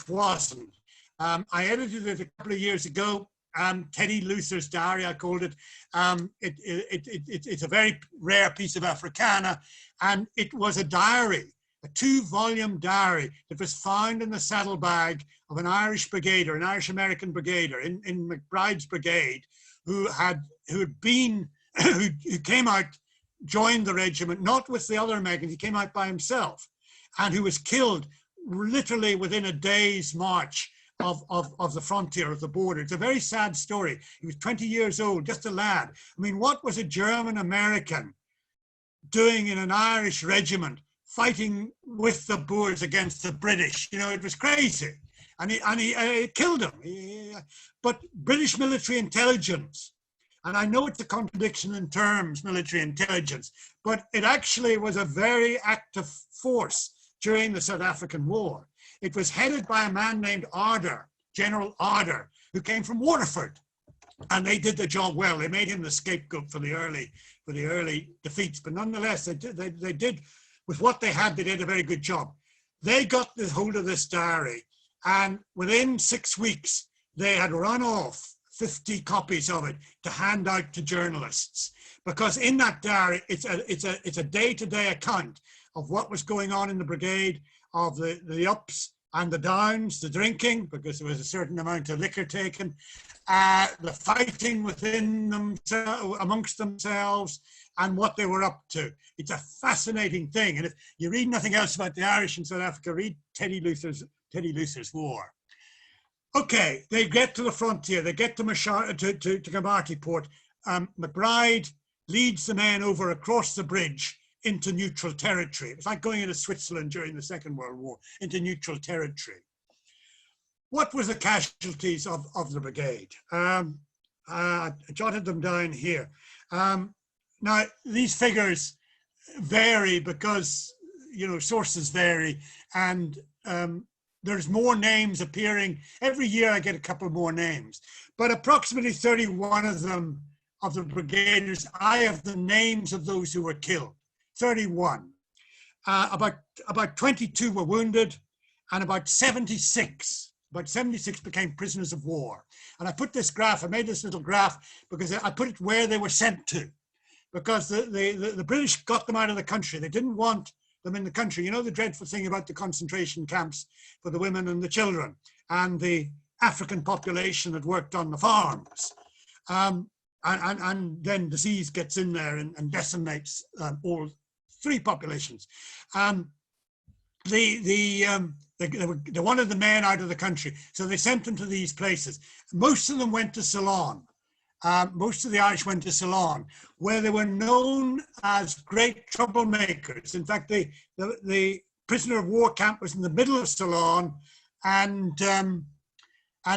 wasn't. I edited it a couple of years ago. Teddy Luther's diary, I called it. It's a very rare piece of Africana, and it was a diary, a 2-volume diary that was found in the saddlebag of an Irish brigader, an Irish American brigader in MacBride's brigade, who came out, joined the regiment, not with the other Americans, he came out by himself, and who was killed literally within a day's march of the frontier, of the border. It's a very sad story. He was 20 years old, just a lad. I mean, what was a German American doing in an Irish regiment, fighting with the Boers against the British? You know, it was crazy. And he killed him. But British military intelligence, and I know it's a contradiction in terms, military intelligence, but it actually was a very active force during the South African War. It was headed by a man named Arder, General Arder, who came from Waterford. And they did the job well. They made him the scapegoat for the early defeats. But nonetheless, they did, with what they had, they did a very good job. They got the hold of this diary, and within 6 weeks, they had run off 50 copies of it to hand out to journalists. Because in that diary, it's a day-to-day account of what was going on in the brigade, of the ups and the downs, the drinking, because there was a certain amount of liquor taken, the fighting within themselves, amongst themselves, and what they were up to. It's a fascinating thing. And if you read nothing else about the Irish in South Africa, read Teddy Luther's War. Okay, they get to the frontier, they get to Komati Port. MacBride leads the men over across the bridge into neutral territory. It was like going into Switzerland during the Second World War, into neutral territory. What was the casualties of the brigade? I jotted them down here. Now, these figures vary because, you know, sources vary, and there's more names appearing. Every year I get a couple more names, but approximately 31 of them, of the brigaders, I have the names of those who were killed. 31. About 22 were wounded, and about 76 became prisoners of war. And I put this graph, I made this little graph because I put it where they were sent to, because the British got them out of the country. They didn't want them in the country. You know the dreadful thing about the concentration camps for the women and the children, and the African population that worked on the farms. And then disease gets in there and decimates all 3 populations. They wanted the men out of the country, so they sent them to these places. Most of them went to Ceylon. Most of the Irish went to Ceylon, where they were known as great troublemakers. In fact, the prisoner of war camp was in the middle of Ceylon, and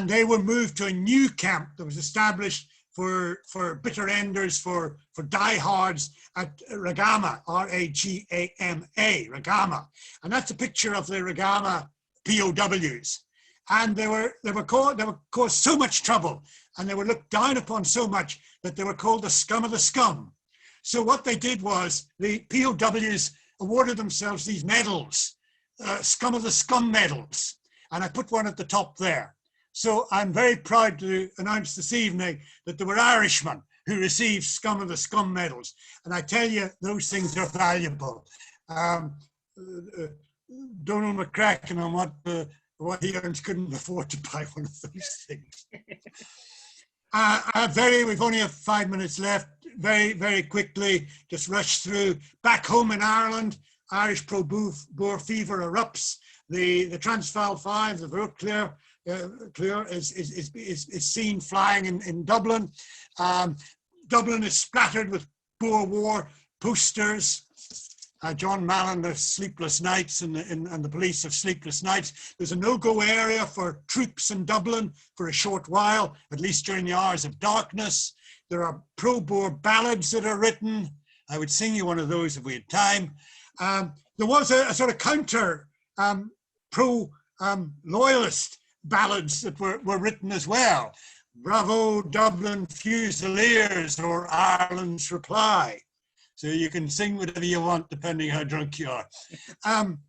they were moved to a new camp that was established for bitter enders, for diehards at Ragama, R-A-G-A-M-A, Ragama. And that's a picture of the Ragama POWs. And they caused so much trouble, and they were looked down upon so much that they were called the scum of the scum. So what they did was the POWs awarded themselves these medals, scum of the scum medals. And I put one at the top there. So I'm very proud to announce this evening that there were Irishmen who received scum of the scum medals. And I tell you, those things are valuable. Donal McCracken, on what he earns, couldn't afford to buy one of those things. We've only have 5 minutes left. Very, very quickly, just rush through. Back home in Ireland, Irish pro-Boer fever erupts. The Transvaal 5, the Vauclair clear, is seen flying in Dublin. Dublin is splattered with Boer War posters. John Mallon of Sleepless Nights and the police of Sleepless Nights. There's a no-go area for troops in Dublin for a short while, at least during the hours of darkness. There are pro-Boer ballads that are written. I would sing you one of those if we had time. There was a sort of counter pro-loyalist ballads that were written as well. Bravo Dublin Fusiliers or Ireland's Reply. So you can sing whatever you want, depending how drunk you are.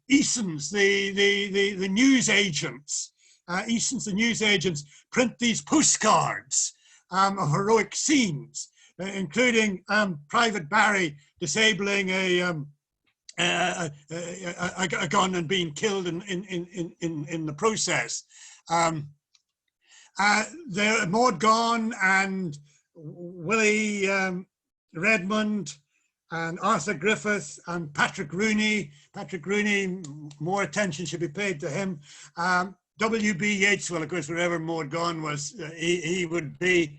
Easons, the news agents, the news agents print these postcards of heroic scenes, including Private Barry disabling a gun and being killed in the process. Maud Gonne and Willie Redmond and Arthur Griffith and Patrick Rooney. Patrick Rooney, more attention should be paid to him. W.B. Yeats, well, of course, wherever Maud Gonne was, he would be,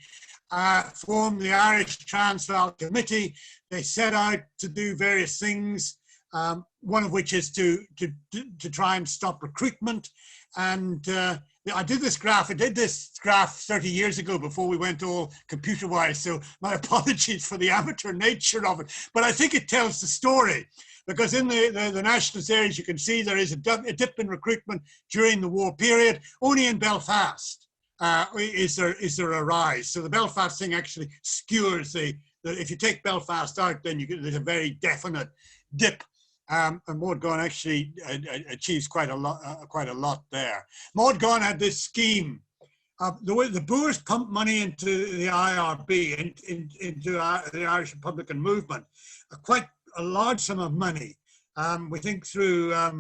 formed the Irish Transvaal Committee. They set out to do various things, one of which is to try and stop recruitment. And I did this graph 30 years ago before we went all computer-wise, so my apologies for the amateur nature of it. But I think it tells the story, because in the nationalist areas you can see there is a dip in recruitment during the war period. Only in Belfast is there a rise. So the Belfast thing actually skewers if you take Belfast out, then there's a very definite dip. And Maud Gonne actually achieves quite a lot there. Maud Gonne had this scheme. The way the Boers pumped money into the IRB, into the Irish Republican movement, quite a large sum of money. We think through a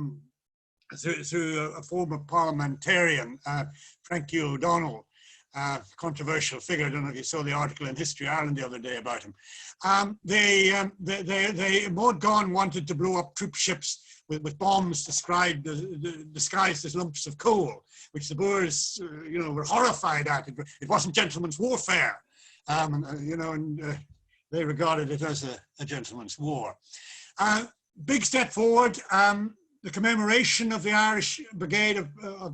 former parliamentarian, Frankie O'Donnell, controversial figure. I don't know if you saw the article in History Ireland the other day about him. Maud Gonne wanted to blow up troop ships with bombs disguised as lumps of coal, which the Boers, were horrified at. It wasn't gentleman's warfare, and they regarded it as a gentleman's war. Big step forward. The commemoration of the Irish Brigade, of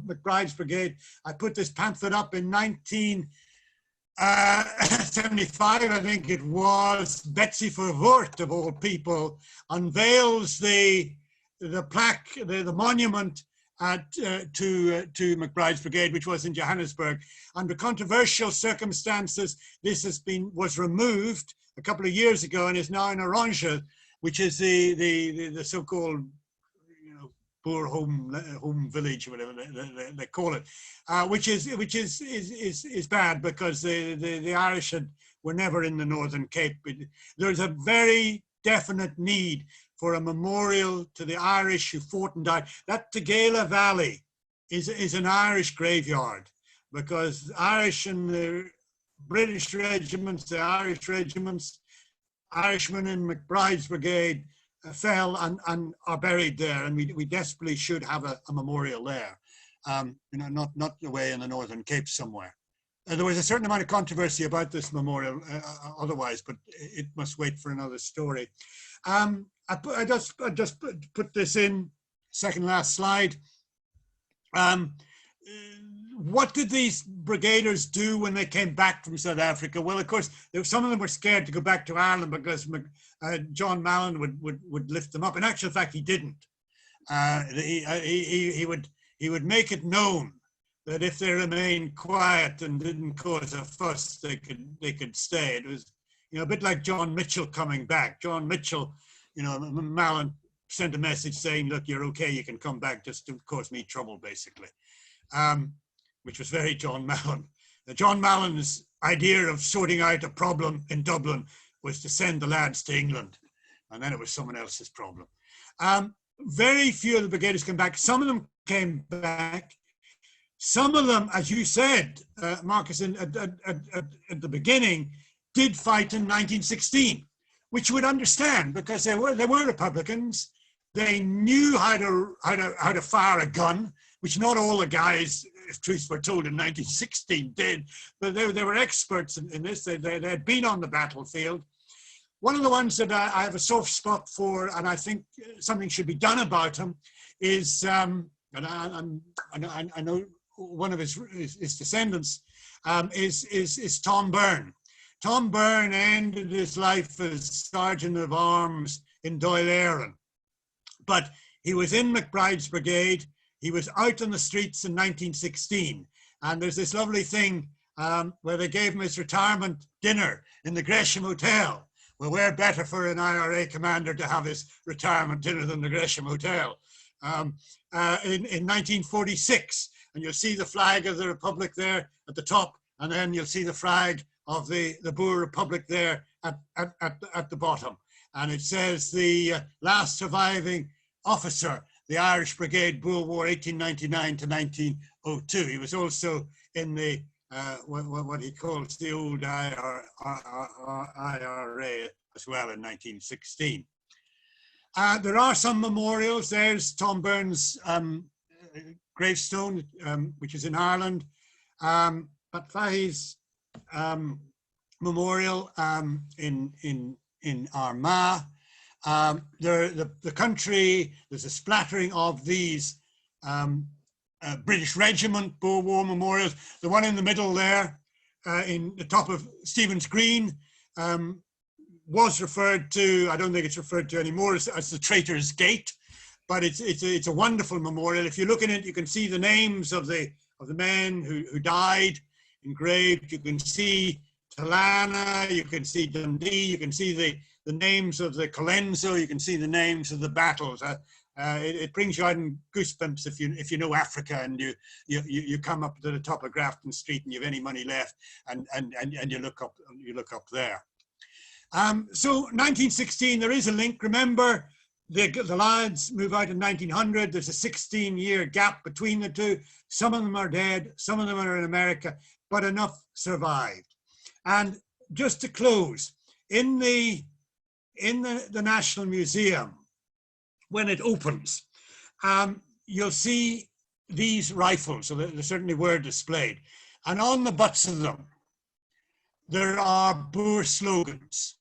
MacBride's Brigade. I put this pamphlet up in 1975, I think it was. Betsy Verwoerd, of all people, unveils the plaque, the monument to MacBride's Brigade, which was in Johannesburg. Under controversial circumstances, this was removed a couple of years ago and is now in Oranje, which is the so-called Boer home village, or whatever they call it, which is bad, because the Irish were never in the Northern Cape. There's a very definite need for a memorial to the Irish who fought and died. that Tugela Valley is an Irish graveyard, because Irish and the British regiments, the Irish regiments, Irishmen in MacBride's Brigade fell and are buried there, and we desperately should have a memorial there, not away in the Northern Cape somewhere. There was a certain amount of controversy about this memorial otherwise, but it must wait for another story. I just put this in, second last slide. What did these brigaders do when they came back from South Africa? Well, of course, some of them were scared to go back to Ireland because John Mallon would lift them up. In actual fact, he didn't. He would make it known that if they remained quiet and didn't cause a fuss, they could stay. It was, a bit like John Mitchell coming back. John Mitchell, Mallon sent a message saying, "Look, you're okay. You can come back. Just don't cause me trouble," basically. Which was very John Mallon. John Mallon's idea of sorting out a problem in Dublin was to send the lads to England, and then it was someone else's problem. Very few of the brigaders came back. Some of them came back. Some of them, as you said, Marcus, at the beginning, did fight in 1916, which you would understand, because they were Republicans. They knew how to fire a gun, which not all the guys, if truth were told, in 1916 did, but they were experts in this. They had been on the battlefield. One of the ones that I have a soft spot for, and I think something should be done about him, is, and I know one of his descendants, is Tom Byrne. Tom Byrne ended his life as Sergeant of Arms in Dáil Éireann, but he was in MacBride's brigade. He was out on the streets in 1916, and there's this lovely thing where they gave him his retirement dinner in the Gresham Hotel. Well, where better for an IRA commander to have his retirement dinner than the Gresham Hotel in 1946. And you'll see the flag of the Republic there at the top, and then you'll see the flag of the Boer Republic there at the bottom. And it says the last surviving officer, the Irish Brigade, Boer War 1899 to 1902. He was also in the what he calls the old IRA as well in 1916. There are some memorials. There's Tom Byrne's gravestone, which is in Ireland. But Fahy's memorial in Armagh. The country, there's a splattering of these British Regiment Boer War memorials. The one in the middle there, in the top of Stephen's Green, was referred to, I don't think it's referred to anymore, as the Traitor's Gate, but it's a wonderful memorial. If you look in it, you can see the names of the men who died engraved. You can see Talana, you can see Dundee, you can see the names of the Colenso, you can see the names of the battles. It brings you out in goosebumps if you know Africa and you come up to the top of Grafton Street and you have any money left and you look up there. So 1916, there is a link. Remember, the lads move out in 1900. There's a 16-year gap between the two. Some of them are dead, some of them are in America, but enough survived. And just to close, in the National Museum, when it opens, you'll see these rifles, so they certainly were displayed. And on the butts of them, there are Boer slogans,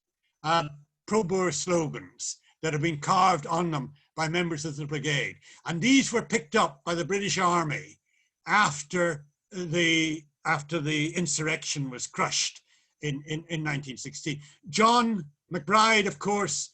pro-Boer slogans that have been carved on them by members of the brigade. And these were picked up by the British Army after the insurrection was crushed in 1916. John MacBride, of course,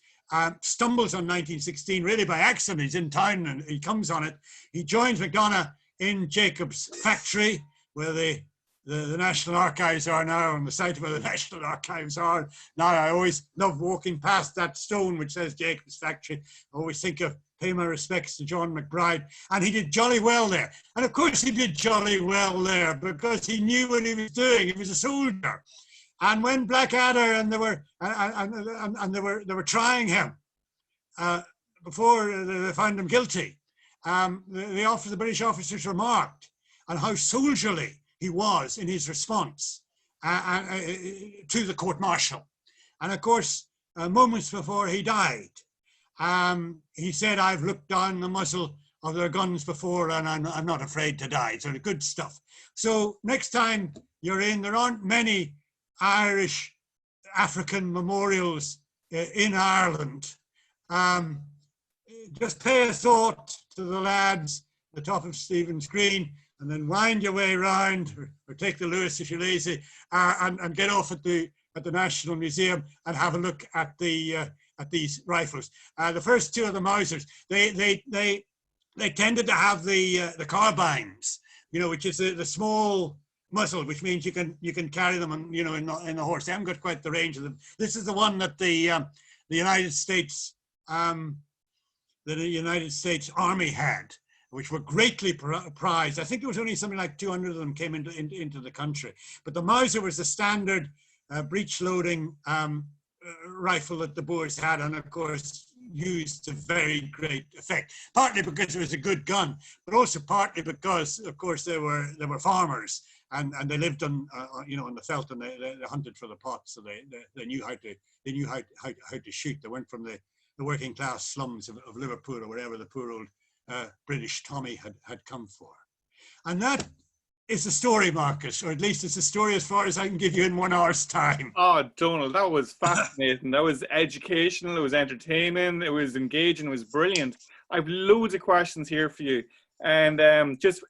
stumbles on 1916 really by accident. He's in town and he comes on it. He joins MacDonagh in Jacob's factory, where the National Archives are now, on the site where the National Archives are. Now I always love walking past that stone which says Jacob's factory. I always think of, pay my respects to John MacBride, and he did jolly well there. And of course he did jolly well there because he knew what he was doing. He was a soldier. And when Blackadder and they were trying him before they found him guilty, the British officers remarked on how soldierly he was in his response to the court-martial. And of course, moments before he died, he said, "I've looked down the muzzle of their guns before and I'm not afraid to die." So good stuff. So next time you're in, there aren't many Irish African memorials in Ireland. Just pay a thought to the lads at the top of Stephen's Green, and then wind your way around, or take the Lewis if you're lazy, and get off at the National Museum and have a look at these rifles. The first two of the Mausers, they tended to have the carbines, which is the small muzzle, which means you can carry them in the horse. They haven't got quite the range of them. This is the one that the United States Army had, which were greatly prized. I think there was only something like 200 of them came into the country. But the Mauser was the standard breech-loading rifle that the Boers had, and of course used to very great effect. Partly because it was a good gun, but also partly because, of course, they were farmers, and they lived on the veldt, and they hunted for the pot, so they knew how to shoot. They went from the the working class slums of Liverpool or wherever the poor old British Tommy had come for. And that is the story, Marcus, or at least it's a story as far as I can give you in 1 hour's time. Oh, Donal, that was fascinating. That was educational, it was entertaining, it was engaging, it was brilliant. I have loads of questions here for you. And just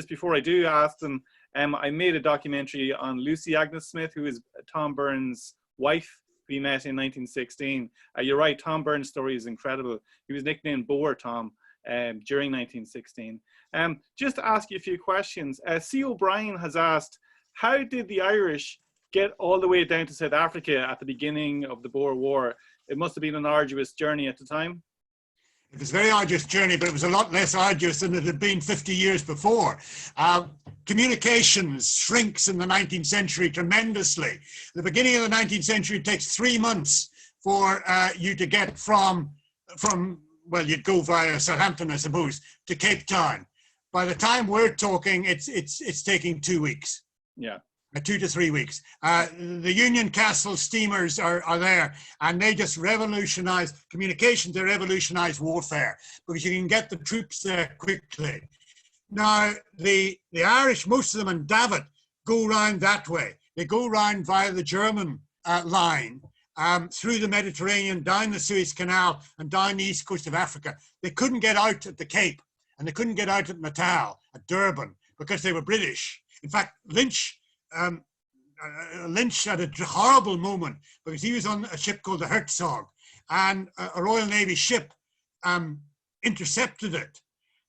before I do ask them, I made a documentary on Lucy Agnes Smith, who is Tom Burns' wife. We met in 1916. You're right, Tom Burns' story is incredible. He was nicknamed Boer Tom during 1916. Just to ask you a few questions. C. O'Brien has asked, how did the Irish get all the way down to South Africa at the beginning of the Boer War? It must have been an arduous journey at the time. It was a very arduous journey, but it was a lot less arduous than it had been 50 years before. Communications shrinks in the 19th century tremendously. The beginning of the 19th century takes 3 months for you to get from, well, you'd go via Southampton, I suppose, to Cape Town. By the time we're talking, it's taking 2 weeks. Yeah. 2 to 3 weeks. The Union Castle steamers are there, and they just revolutionize communications. They revolutionize warfare because you can get the troops there quickly. Now, the Irish, most of them in David, go round that way. They go round via the German line through the Mediterranean, down the Suez Canal, and down the east coast of Africa. They couldn't get out at the Cape, and they couldn't get out at Natal, at Durban, because they were British. In fact, Lynch had a horrible moment because he was on a ship called the Herzog, and a Royal Navy ship intercepted it,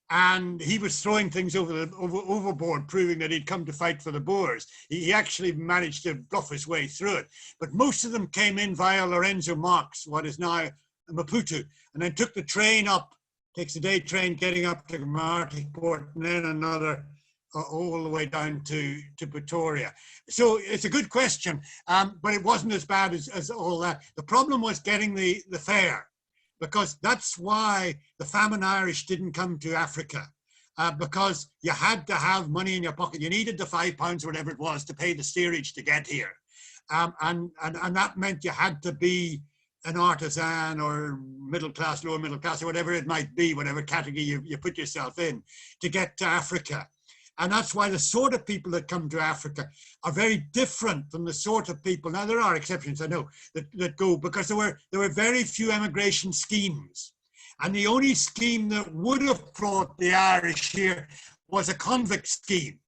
and he was throwing things overboard, proving that he'd come to fight for the Boers. He actually managed to bluff his way through it, but most of them came in via Lorenzo Marx, what is now Maputo, and then took the train up. Takes a day train getting up to Martinique Port, and then another all the way down to Pretoria. So it's a good question, but it wasn't as bad as all that. The problem was getting the fare, because that's why the famine Irish didn't come to Africa, because you had to have money in your pocket. You needed the £5 or whatever it was to pay the steerage to get here. And that meant you had to be an artisan or middle class, lower middle class, or whatever it might be, whatever category you put yourself in, to get to Africa. And that's why the sort of people that come to Africa are very different from the sort of people, now there are exceptions, I know, that go, because there were very few emigration schemes. And the only scheme that would have brought the Irish here was a convict scheme.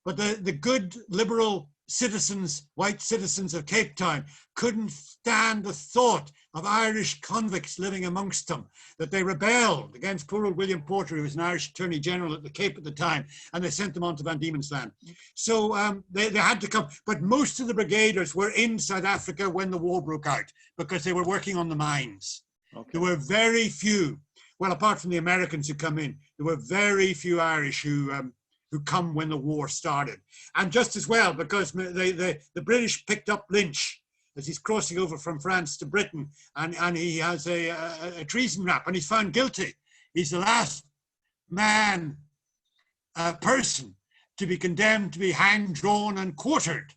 But the good liberal citizens, white citizens of Cape Town, couldn't stand the thought of Irish convicts living amongst them, that they rebelled against poor old William Porter, who was an Irish Attorney General at the Cape at the time, and they sent them on to Van Diemen's Land. So they had to come, but most of the brigaders were in South Africa when the war broke out, because they were working on the mines. Okay. There were very few, well, apart from the Americans who come in, there were very few Irish who come when the war started. And just as well, because the British picked up Lynch as he's crossing over from France to Britain, and he has a treason rap, and he's found guilty. He's the last person to be condemned to be hanged, drawn, and quartered.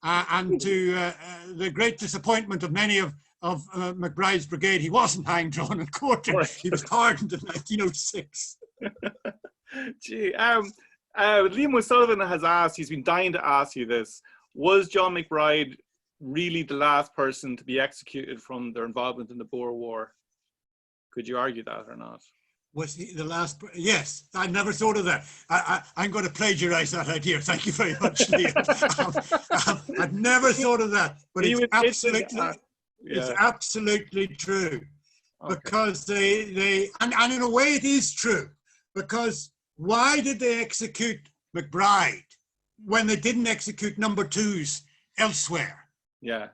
And to the great disappointment of many of MacBride's brigade, he wasn't hanged, drawn, and quartered. Right. He was pardoned in 1906. Gee, Liam O'Sullivan has asked, he's been dying to ask you this, was John MacBride really the last person to be executed from their involvement in the Boer War? Could you argue that or not? Was he the last? Yes, I never thought of that. I'm going to plagiarize that idea. Thank you very much, Liam. I've never thought of that, but it's absolutely true. Okay. Because and in a way it is true, because why did they execute MacBride when they didn't execute number twos elsewhere? Yeah.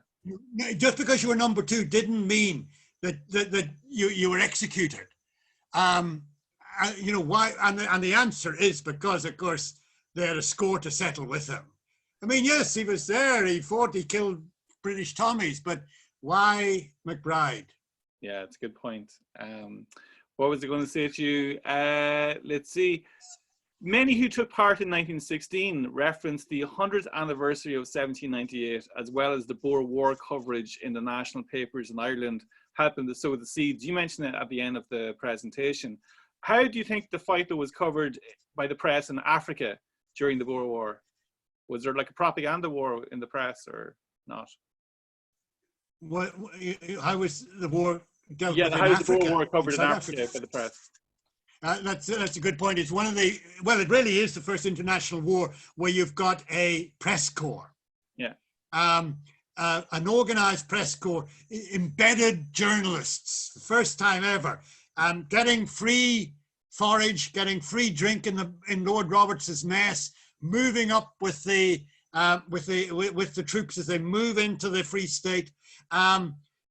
Just because you were number two didn't mean that you were executed. You know why? And the answer is because, of course, they had a score to settle with him. I mean, yes, he was there. He fought. He killed British Tommies. But why MacBride? Yeah, it's a good point. What was I going to say to you? Let's see. Many who took part in 1916 referenced the 100th anniversary of 1798, as well as the Boer War coverage in the national papers in Ireland helping to sow the seeds. You mentioned it at the end of the presentation. How do you think the fight that was covered by the press in Africa during the Boer War? Was there like a propaganda war in the press or not? How was the war dealt with in how was Africa? the Boer War covered in South Africa by the press? That's a good point. It's one of the, well, it really is the first international war where you've got a press corps. Yeah. An organized press corps, embedded journalists, the first time ever, getting free forage, getting free drink in Lord Roberts's mess, moving up with the troops as they move into the Free State,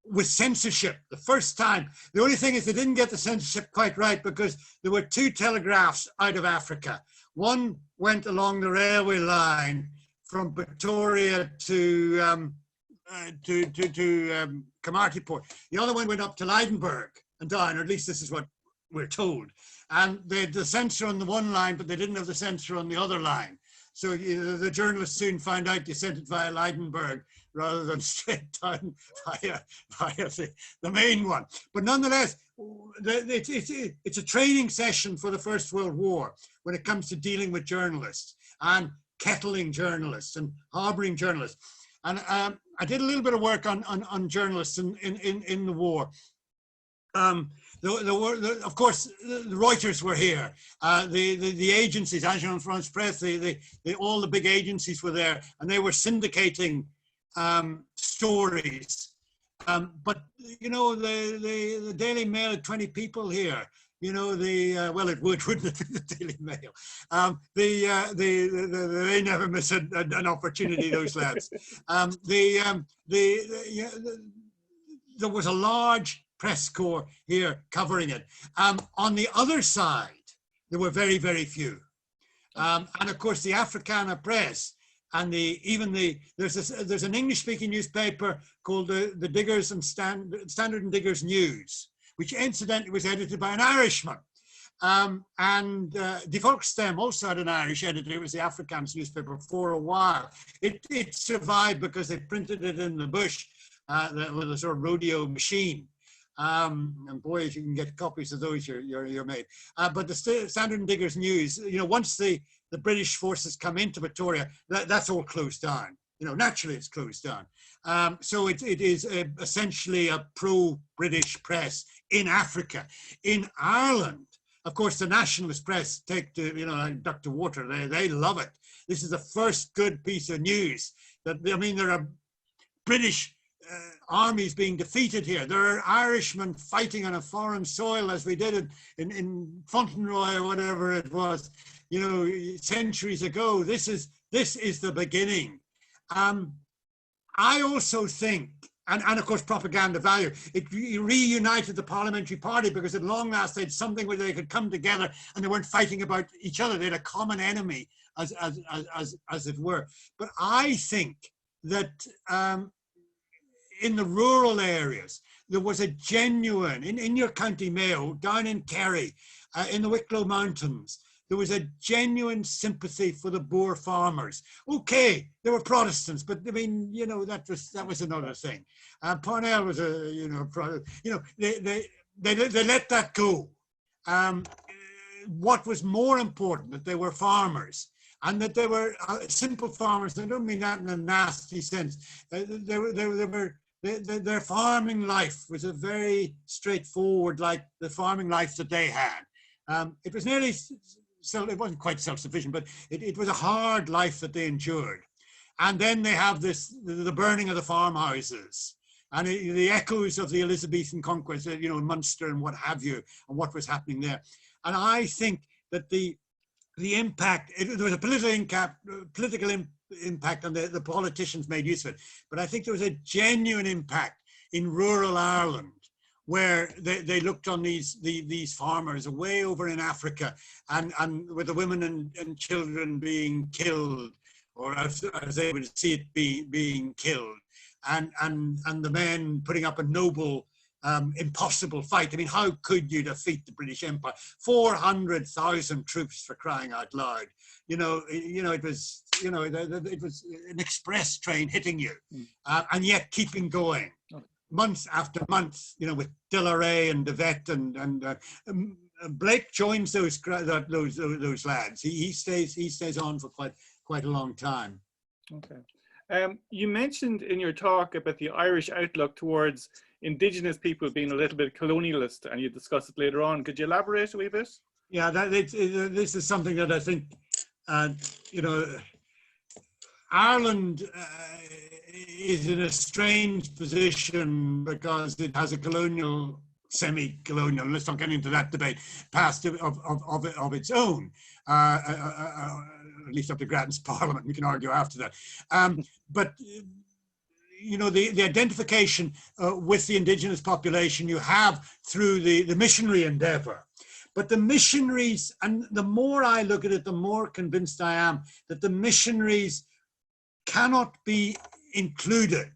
with censorship, the first time. The only thing is they didn't get the censorship quite right because there were two telegraphs out of Africa. One went along the railway line from Pretoria to Kamartiport. The other one went up to Lydenburg and down, or at least this is what we're told. And they had the censor on the one line, but they didn't have the censor on the other line. So the journalists soon found out they sent it via Lydenburg rather than straight down via the main one. But nonetheless, it's a training session for the First World War when it comes to dealing with journalists and kettling journalists and harboring journalists. And I did a little bit of work on journalists in the war. Of course, the Reuters were here. The agencies, Agence France Presse, all the big agencies were there, and they were syndicating stories. But you know, the Daily Mail had 20 people here. You know, well, it wouldn't it, the Daily Mail. They never miss an opportunity, those lads. There was a large press corps here covering it. On the other side, there were very, very few. And of course, the Afrikaner press and there's an English-speaking newspaper called the Diggers and Standard and Diggers News, which incidentally was edited by an Irishman. And Die Volksstem also had an Irish editor. It was the Afrikaans newspaper for a while. It survived because they printed it in the bush with a sort of rodeo machine. And boy, if you can get copies of those, you're made. But the Standard and Diggers News, you know, once the British forces come into Pretoria, that's all closed down. You know, naturally it's closed down. So it is essentially a pro-British press in Africa. In Ireland, of course, the nationalist press take to, you know, like Dr. Water, they love it. This is the first good piece of news. That, I mean, there are British armies being defeated here. There are Irishmen fighting on a foreign soil as we did in Fontenoy or whatever it was, you know, centuries ago. This is the beginning. I also think, and of course propaganda value, it reunited the parliamentary party because at long last they had something where they could come together and they weren't fighting about each other. They had a common enemy as it were. But I think that in the rural areas, there was a genuine, in your County Mayo, down in Kerry, in the Wicklow Mountains, there was a genuine sympathy for the Boer farmers. Okay, they were Protestants, but I mean, you know, that was another thing. Parnell was they let that go. What was more important, that they were farmers. And that they were simple farmers. I don't mean that in a nasty sense. Their farming life was a very straightforward, like the farming life that they had. It was nearly, it wasn't quite self-sufficient, but it was a hard life that they endured. And then they have the burning of the farmhouses and the echoes of the Elizabethan conquest, you know, in Munster and what have you, and what was happening there. And I think that the impact, there was a political impact and the politicians made use of it. But I think there was a genuine impact in rural Ireland where they looked on these farmers way over in Africa and with the women and children being killed, or as they would see it being killed, and the men putting up a noble impossible fight. I mean, how could you defeat the British Empire? 400,000 troops, for crying out loud. It was an express train hitting you, and yet keeping going. months after months, you know, with De La Rey and De Wet and Blake joins those lads. He stays on for quite a long time. Okay. You mentioned in your talk about the Irish outlook towards Indigenous people being a little bit colonialist, and you discuss it later on. Could you elaborate a wee bit? Yeah, this is something that I think, you know, Ireland is in a strange position because it has a colonial, semi-colonial, let's not get into that debate, past of its own, at least up to Grattan's Parliament. We can argue after that. But you know, the identification with the indigenous population you have through the missionary endeavor. But the missionaries, and the more I look at it, the more convinced I am that the missionaries cannot be included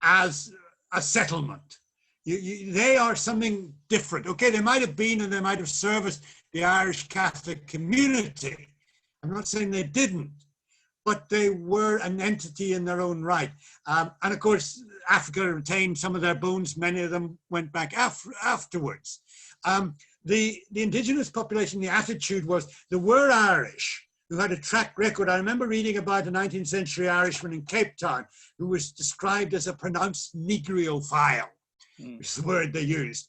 as a settlement. They are something different. Okay, they might have been and they might have serviced the Irish Catholic community. I'm not saying they didn't, but they were an entity in their own right. And of course, Africa retained some of their bones. Many of them went back afterwards. The indigenous population, the attitude was there were Irish who had a track record. I remember reading about a 19th century Irishman in Cape Town who was described as a pronounced negrophile, which is the word they used.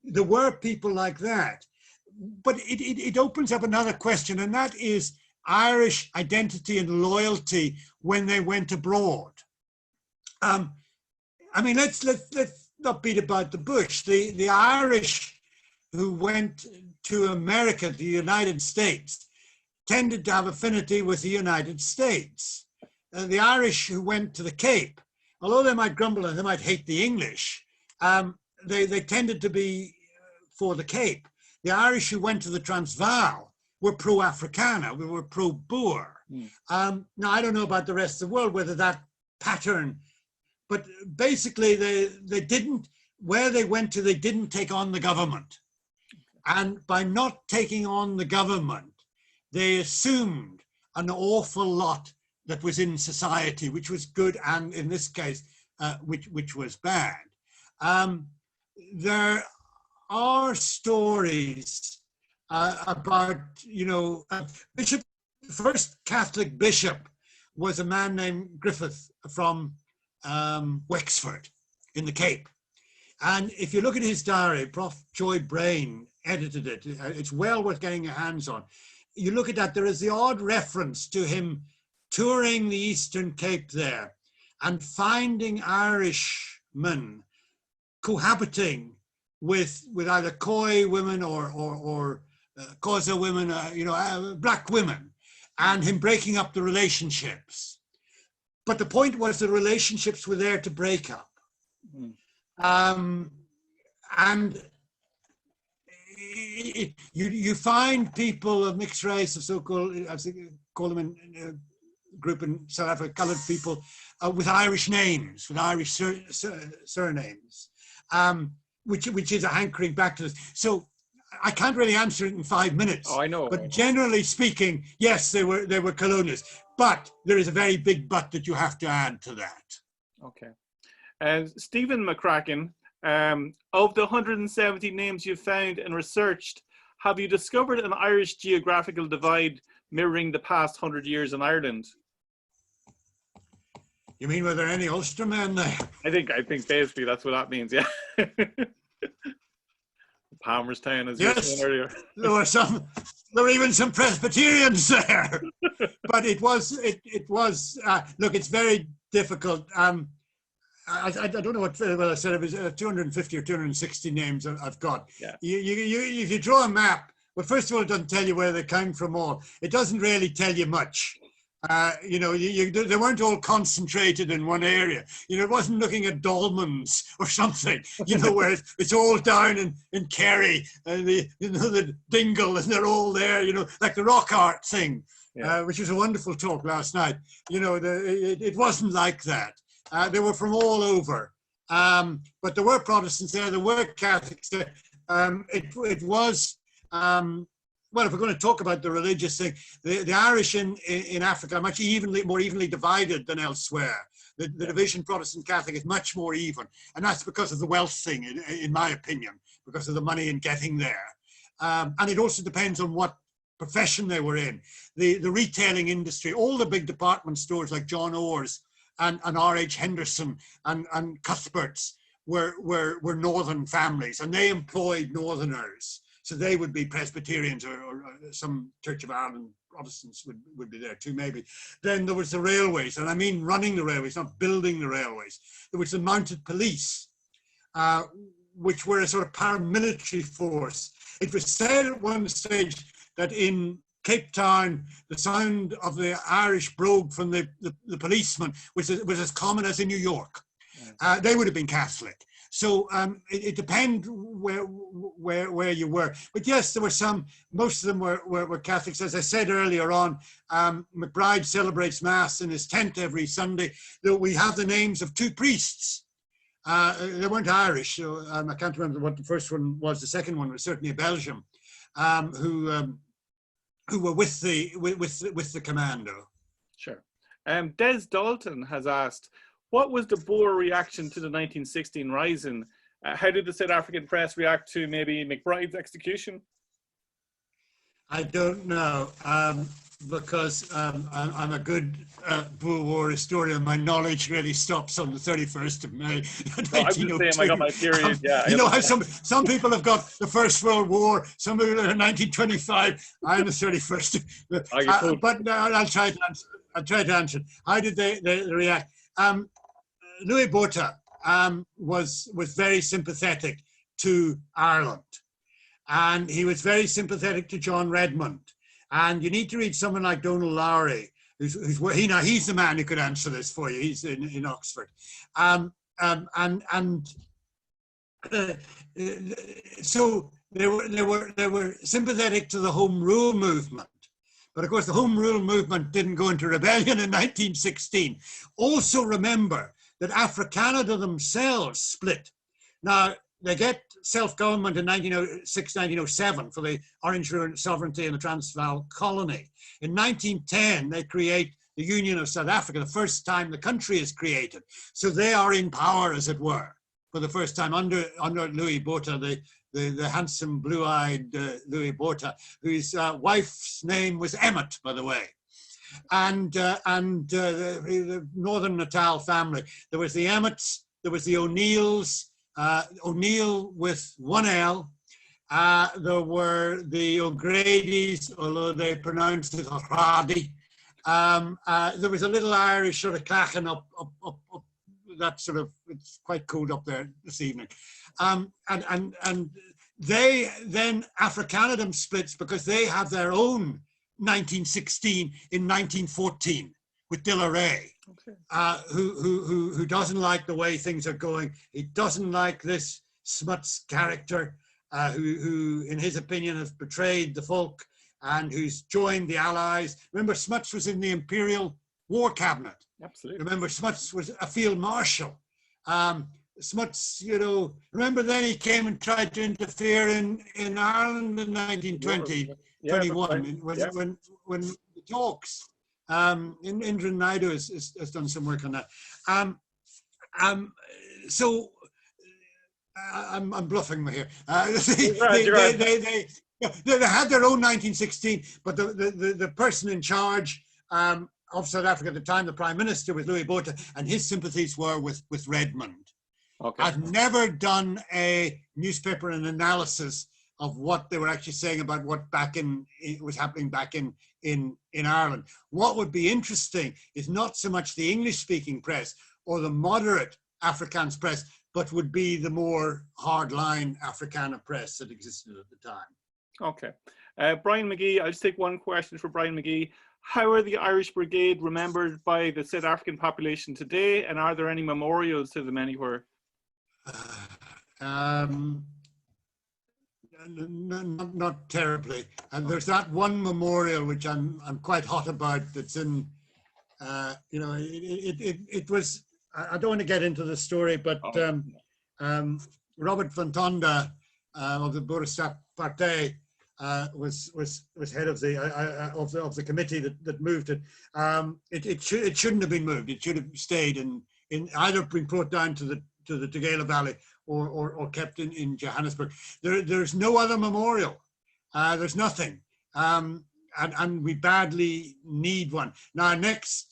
There were people like that. But it opens up another question, and that is Irish identity and loyalty when they went abroad. I mean, let's not beat about the bush. The Irish who went to America, the United States, tended to have affinity with the United States. The Irish who went to the Cape, although they might grumble and they might hate the English, they tended to be for the Cape. The Irish who went to the Transvaal were pro-Africana, we were pro-Boer. Now, I don't know about the rest of the world, whether that pattern, but basically they didn't, where they went to, they didn't take on the government. And by not taking on the government, they assumed an awful lot that was in society, which was good, and in this case, which was bad. There are stories about, you know, the first Catholic bishop was a man named Griffith from Wexford in the Cape. And if you look at his diary, Prof. Joy Brain edited it. It's well worth getting your hands on. You look at that, there is the odd reference to him touring the Eastern Cape there and finding Irishmen cohabiting with either Khoi women or Xhosa women, you know, black women, and him breaking up the relationships. But the point was the relationships were there to break up. And you find people of mixed race, of so-called, I call them in group in South Africa, coloured people with Irish names, with Irish surnames, which is a hankering back to this. So I can't really answer it in 5 minutes. Oh, I know. But generally speaking, yes, they were colonialists. But there is a very big but that you have to add to that. Okay. And Stephen McCracken, of the 170 names you've found and researched, have you discovered an Irish geographical divide mirroring the past 100 years in Ireland? You mean, were there any Ulstermen there? I think basically that's what that means, yeah. Palmerstown, as you were saying earlier. There were even some Presbyterians there. But it was, look, it's very difficult. I don't know what I said, it was 250 or 260 names I've got. Yeah. If you draw a map, well, first of all, it doesn't tell you where they came from all. It doesn't really tell you much. You know, they weren't all concentrated in one area. You know, it wasn't looking at dolmens or something, you know, where it's all down in Kerry and the Dingle, and they're all there, you know, like the rock art thing, which was a wonderful talk last night. You know, it wasn't like that. They were from all over, but there were Protestants there were Catholics there. It was, well, if we're going to talk about the religious thing, the Irish in Africa are much more evenly divided than elsewhere. The division Protestant Catholic is much more even. And that's because of the wealth thing, in my opinion, because of the money in getting there. And it also depends on what profession they were in. The retailing industry, all the big department stores like John Orr's and R.H. Henderson and Cuthbert's were northern families, and they employed northerners. So they would be Presbyterians or some Church of Ireland Protestants would be there too, maybe. Then there was the railways, and I mean running the railways, not building the railways. There was the mounted police, which were a sort of paramilitary force. It was said at one stage that in Cape Town, the sound of the Irish brogue from the policeman was as common as in New York. They would have been Catholic. So it depends where you were. But yes, there were some, most of them were Catholics. As I said earlier on, MacBride celebrates Mass in his tent every Sunday. We have the names of 2 priests. They weren't Irish, so I can't remember what the first one was. The second one was certainly Belgium, who were with the commando. Sure. Des Dalton has asked, what was the Boer reaction to the 1916 Rising? How did the South African press react to maybe MacBride's execution? I don't know, because I'm a good Boer War historian. My knowledge really stops on the 31st of May, 1902. I'm the same, I got my period, yeah. You know how some people have got the First World War, some people are 1925, I'm the 31st. But I'll try to answer. How did they react? Louis Botha was very sympathetic to Ireland, and he was very sympathetic to John Redmond. And you need to read someone like Donal Lowry, he's the man who could answer this for you. He's in Oxford, so they were sympathetic to the Home Rule movement. But of course, the Home Rule movement didn't go into rebellion in 1916. Also remember that Africanada themselves split. Now, they get self-government in 1906, 1907 for the Orange sovereignty and the Transvaal colony. In 1910, they create the Union of South Africa, the first time the country is created. So they are in power, as it were, for the first time under Louis Botha, the handsome blue-eyed Louis Botha, whose wife's name was Emmet, by the way. And the Northern Natal family. There was the Emmets, there was the O'Neills, O'Neill with 1 L. There were the O'Grady's, although they pronounced it O'Grady. There was a little Irish sort of clacking up that sort of, it's quite cold up there this evening. And they then Africanadom splits because they have their own 1916 in 1914 with De La Rey, who doesn't like the way things are going. He doesn't like this Smuts character, who in his opinion has betrayed the folk and who's joined the Allies. Remember, Smuts was in the Imperial War Cabinet. Absolutely. Remember, Smuts was a field marshal. Smuts, remember then he came and tried to interfere in Ireland in 1920, 21, when the talks. Indra Naidu has done some work on that. So I'm bluffing here. They had their own 1916, but the person in charge of South Africa at the time, the Prime Minister, was Louis Botha, and his sympathies were with Redmond. Okay. I've never done a newspaper analysis of what they were actually saying about what was happening back in Ireland. What would be interesting is not so much the English-speaking press or the moderate Afrikaans press, but would be the more hardline Afrikaner press that existed at the time. Okay. Brian McGee, I'll just take one question for Brian McGee. How are the Irish Brigade remembered by the South African population today, and are there any memorials to them anywhere? Not terribly. And there's that one memorial which I'm quite hot about. That's in, it was. I don't want to get into the story, but Robert van Tonda of the Boerestap Partij was head of the committee that moved it. It shouldn't have been moved. It should have stayed either being brought down to the Guerrilla Valley or kept in Johannesburg. There's no other memorial. There's nothing. And we badly need one. Now,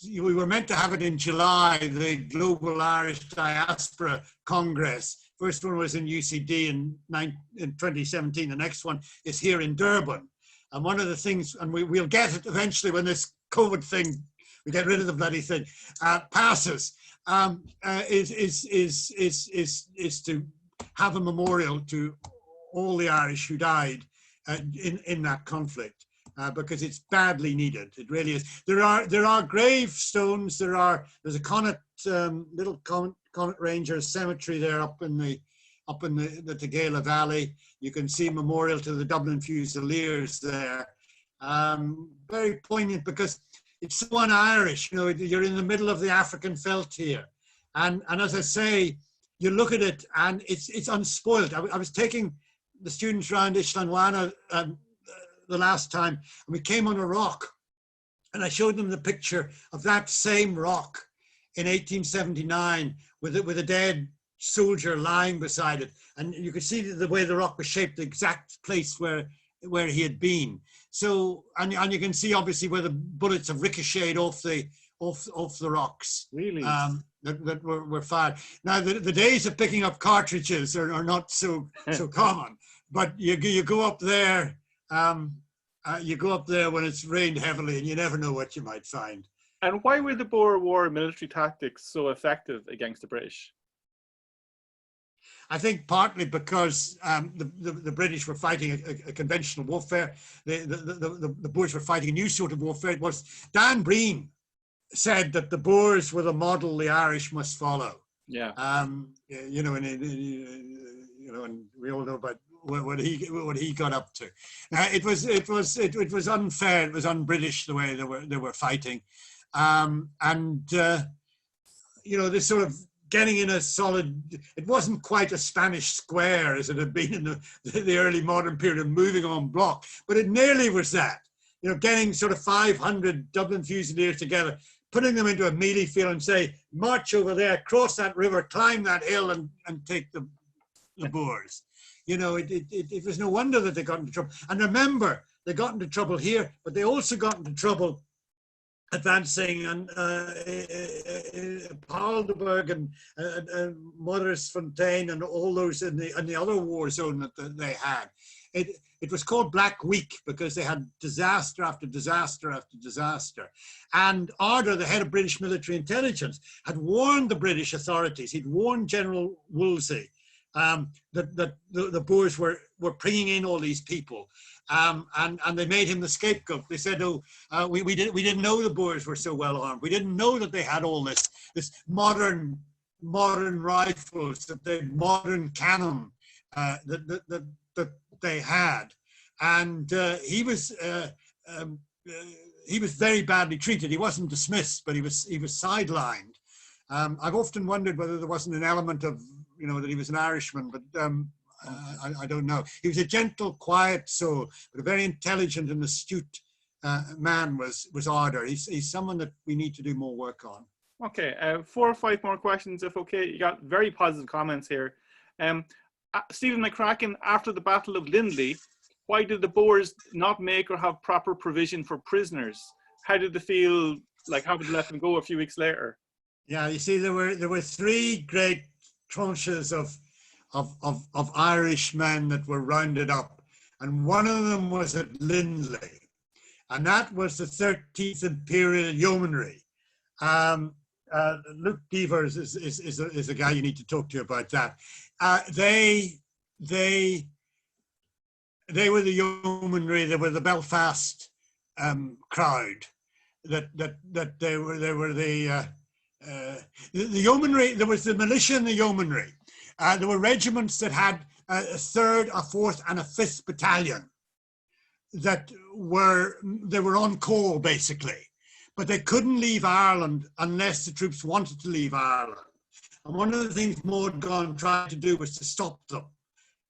we were meant to have it in July, the Global Irish Diaspora Congress. First one was in UCD in 2017. The next one is here in Durban. And one of the things, and we'll get it eventually when this COVID thing, we get rid of the bloody thing, passes, is to have a memorial to all the Irish who died in that conflict. Because it's badly needed. It really is. There are gravestones. There's a little Connaught Rangers cemetery there up in the Guerrilla Valley. You can see a memorial to the Dublin Fusiliers there. Very poignant because it's so un-Irish. You know, you're in the middle of the African veldt here, and as I say, you look at it and it's unspoiled. I was taking the students around Ishlanwana the last time, and we came on a rock, and I showed them the picture of that same rock in 1879 with a dead soldier lying beside it, and you could see the way the rock was shaped, the exact place where he had been. So, and you can see obviously where the bullets have ricocheted off the rocks. Really? That were fired. Now the days of picking up cartridges are not so common, but you go up there. You go up there when it's rained heavily, and you never know what you might find. And why were the Boer War military tactics so effective against the British? I think partly because the British were fighting a conventional warfare. The Boers were fighting a new sort of warfare. It was Dan Breen said that the Boers were the model the Irish must follow. Yeah. And we all know about what he got up to. It was unfair. It was un-British the way they were fighting, this sort of getting in a solid. It wasn't quite a Spanish square as it had been in the early modern period of moving on block, but it nearly was that. You know, getting sort of 500 Dublin Fusiliers together, putting them into a melee field and say, march over there, cross that river, climb that hill, and take the Boers. You know, it was no wonder that they got into trouble. And remember, they got into trouble here, but they also got into trouble advancing and Paarlderberg and Moddersfontein and all those in the other war zone that they had. It was called Black Week because they had disaster after disaster after disaster. And Ardor, the head of British military intelligence, had warned the British authorities. He'd warned General Wolseley that the Boers were bringing in all these people, and they made him the scapegoat. They said, "Oh, we didn't know the Boers were so well armed. We didn't know that they had all this modern rifles, that they modern cannon that they had." And he was very badly treated. He wasn't dismissed, but he was sidelined. I've often wondered whether there wasn't an element of, that he was an Irishman, but I don't know. He was a gentle, quiet soul, but a very intelligent and astute man was Ardor. He's someone that we need to do more work on. Okay, 4 or 5 more questions, if okay. You got very positive comments here. Stephen McCracken, after the Battle of Lindley, why did the Boers not make or have proper provision for prisoners? How did they feel, like how did they let them go a few weeks later? Yeah, you see, there were 3 great tranches of Irishmen that were rounded up, and one of them was at Lindley, and that was the 13th Imperial Yeomanry. Luke Beavers is a guy you need to talk to about that. They were the yeomanry. They were the Belfast crowd. That they were the yeomanry. There was the militia and the yeomanry. There were regiments that had a 3rd, a 4th, and a 5th battalion that were on call basically, but they couldn't leave Ireland unless the troops wanted to leave Ireland. And one of the things Morgan tried to do was to stop them,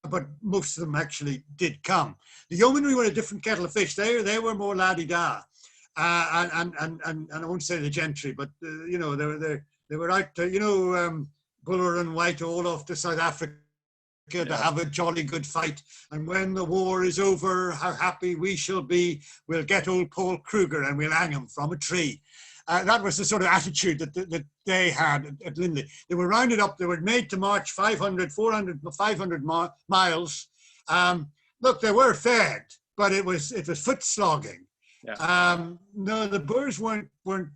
but most of them actually did come. The yeomanry were a different kettle of fish. They were more la-di-da, and I won't say the gentry, but they They were out to, you know, Buller and White all off to South Africa to have a jolly good fight. And when the war is over, how happy we shall be. We'll get old Paul Kruger and we'll hang him from a tree. That was the sort of attitude that they had at Lindley. They were rounded up. They were made to march 500, 400, 500 miles. Look, they were fed, but it was foot slogging. Yeah. No, the Boers weren't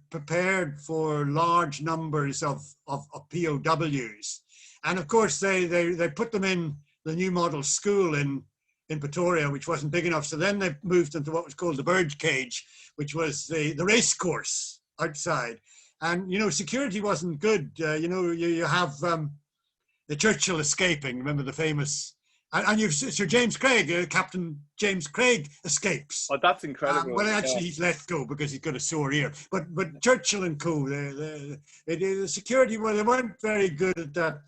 prepared for large numbers of POWs. And of course, they put them in the new model school in Pretoria, which wasn't big enough. So then they moved into what was called the bird cage, which was the race course outside. And, you know, security wasn't good. You know, you have the Churchill escaping. Remember the famous, and you've Sir James Craig, Captain James Craig escapes. Oh, that's incredible. Well, actually, he's let go because he's got a sore ear. But Churchill and co, the security, well, they weren't very good at that.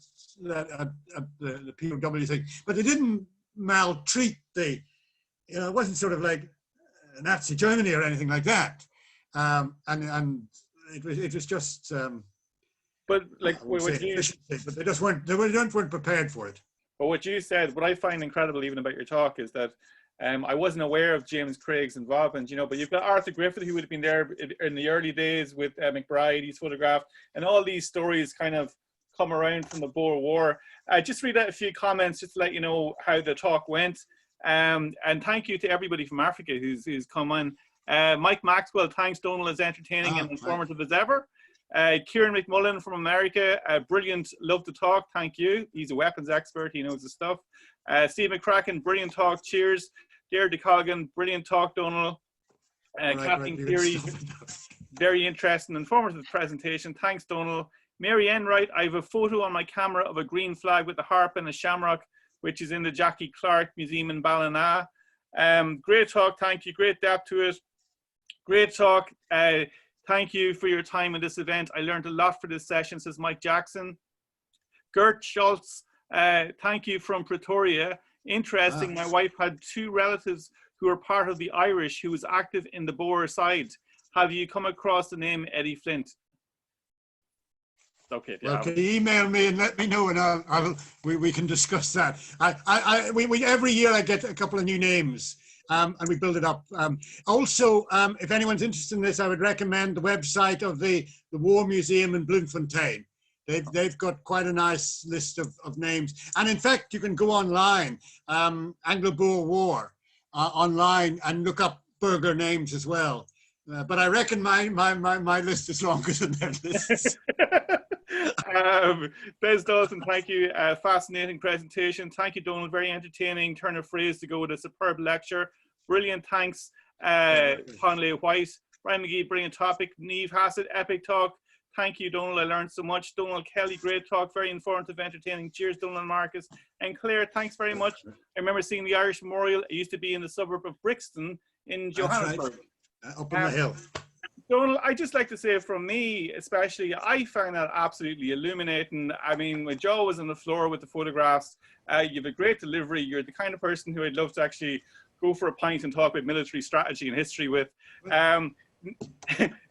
The POW thing, but they didn't maltreat you know, it wasn't sort of like Nazi Germany or anything like that, and it was just. But like, but they just weren't prepared for it. But what you said, what I find incredible even about your talk is that I wasn't aware of James Craig's involvement, you know, but you've got Arthur Griffith, who would have been there in the early days with MacBride, he's photographed, and all these stories kind of come around from the Boer War. Just read out a few comments just to let you know how the talk went. And thank you to everybody from Africa who's come on. Mike Maxwell, thanks, Donal, as entertaining and informative as ever. Kieran McMullen from America, brilliant, love the talk, thank you. He's a weapons expert, he knows his stuff. Steve McCracken, brilliant talk, cheers. Deirdre de Colgan, brilliant talk, Donal. Kathleen Theory, very interesting, informative presentation, thanks, Donal. Mary Enright, I have a photo on my camera of a green flag with a harp and a shamrock, which is in the Jackie Clark Museum in Ballina. Great talk, thank you, great depth to it. Great talk, thank you for your time in this event. I learned a lot for this session, says Mike Jackson. Gert Schultz, thank you from Pretoria. Interesting, my wife had 2 relatives who were part of the Irish who was active in the Boer side. Have you come across the name Eddie Flint? Okay, yeah. Well, can you email me and let me know, and we can discuss that. We every year I get a couple of new names, and we build it up. Also, if anyone's interested in this, I would recommend the website of the War Museum in Bloemfontein. They've got quite a nice list of names, and in fact, you can go online, Anglo-Boer War, online, and look up burger names as well. But I reckon my list is longer than their lists. Bez Dawson, thank you. Fascinating presentation. Thank you, Donal. Very entertaining turn of phrase to go with a superb lecture. Brilliant. Thanks, Conley White. Ryan McGee, brilliant topic. Niamh Hassett, epic talk. Thank you, Donal. I learned so much. Donal Kelly, great talk. Very informative, entertaining. Cheers, Donal and Marcus. And Claire, thanks very much. I remember seeing the Irish Memorial. I used to be in the suburb of Brixton in Johannesburg. Right. Up on the hill. Donal, I just like to say from me, especially, I found that absolutely illuminating. I mean, when Joe was on the floor with the photographs, you have a great delivery. You're the kind of person who I'd love to actually go for a pint and talk about military strategy and history with. Niamh,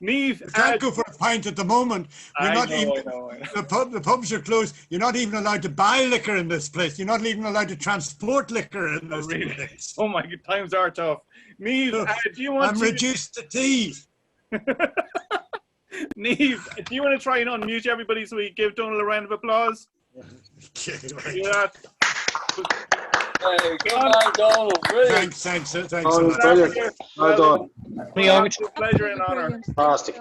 you can't go for a pint at the moment. You're not even, the pubs are closed. You're not even allowed to buy liquor in this place. You're not even allowed to transport liquor in this place. Oh my God, times are tough. Niamh, do you want I'm reduced to tea. Niamh, do you want to try and unmute everybody so we give Donal a round of applause? Yeah. Hey, good night, Donal. Brilliant. Thanks. Brilliant. Well done. It's a pleasure and honor. Fantastic.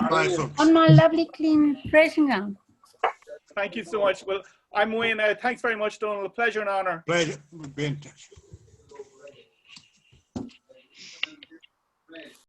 Bye, folks. On my lovely clean dressing gown. Thank you so much. Well, I'm Wayne. Thanks very much, Donal. A pleasure and honor. Pleasure. We'll be in touch.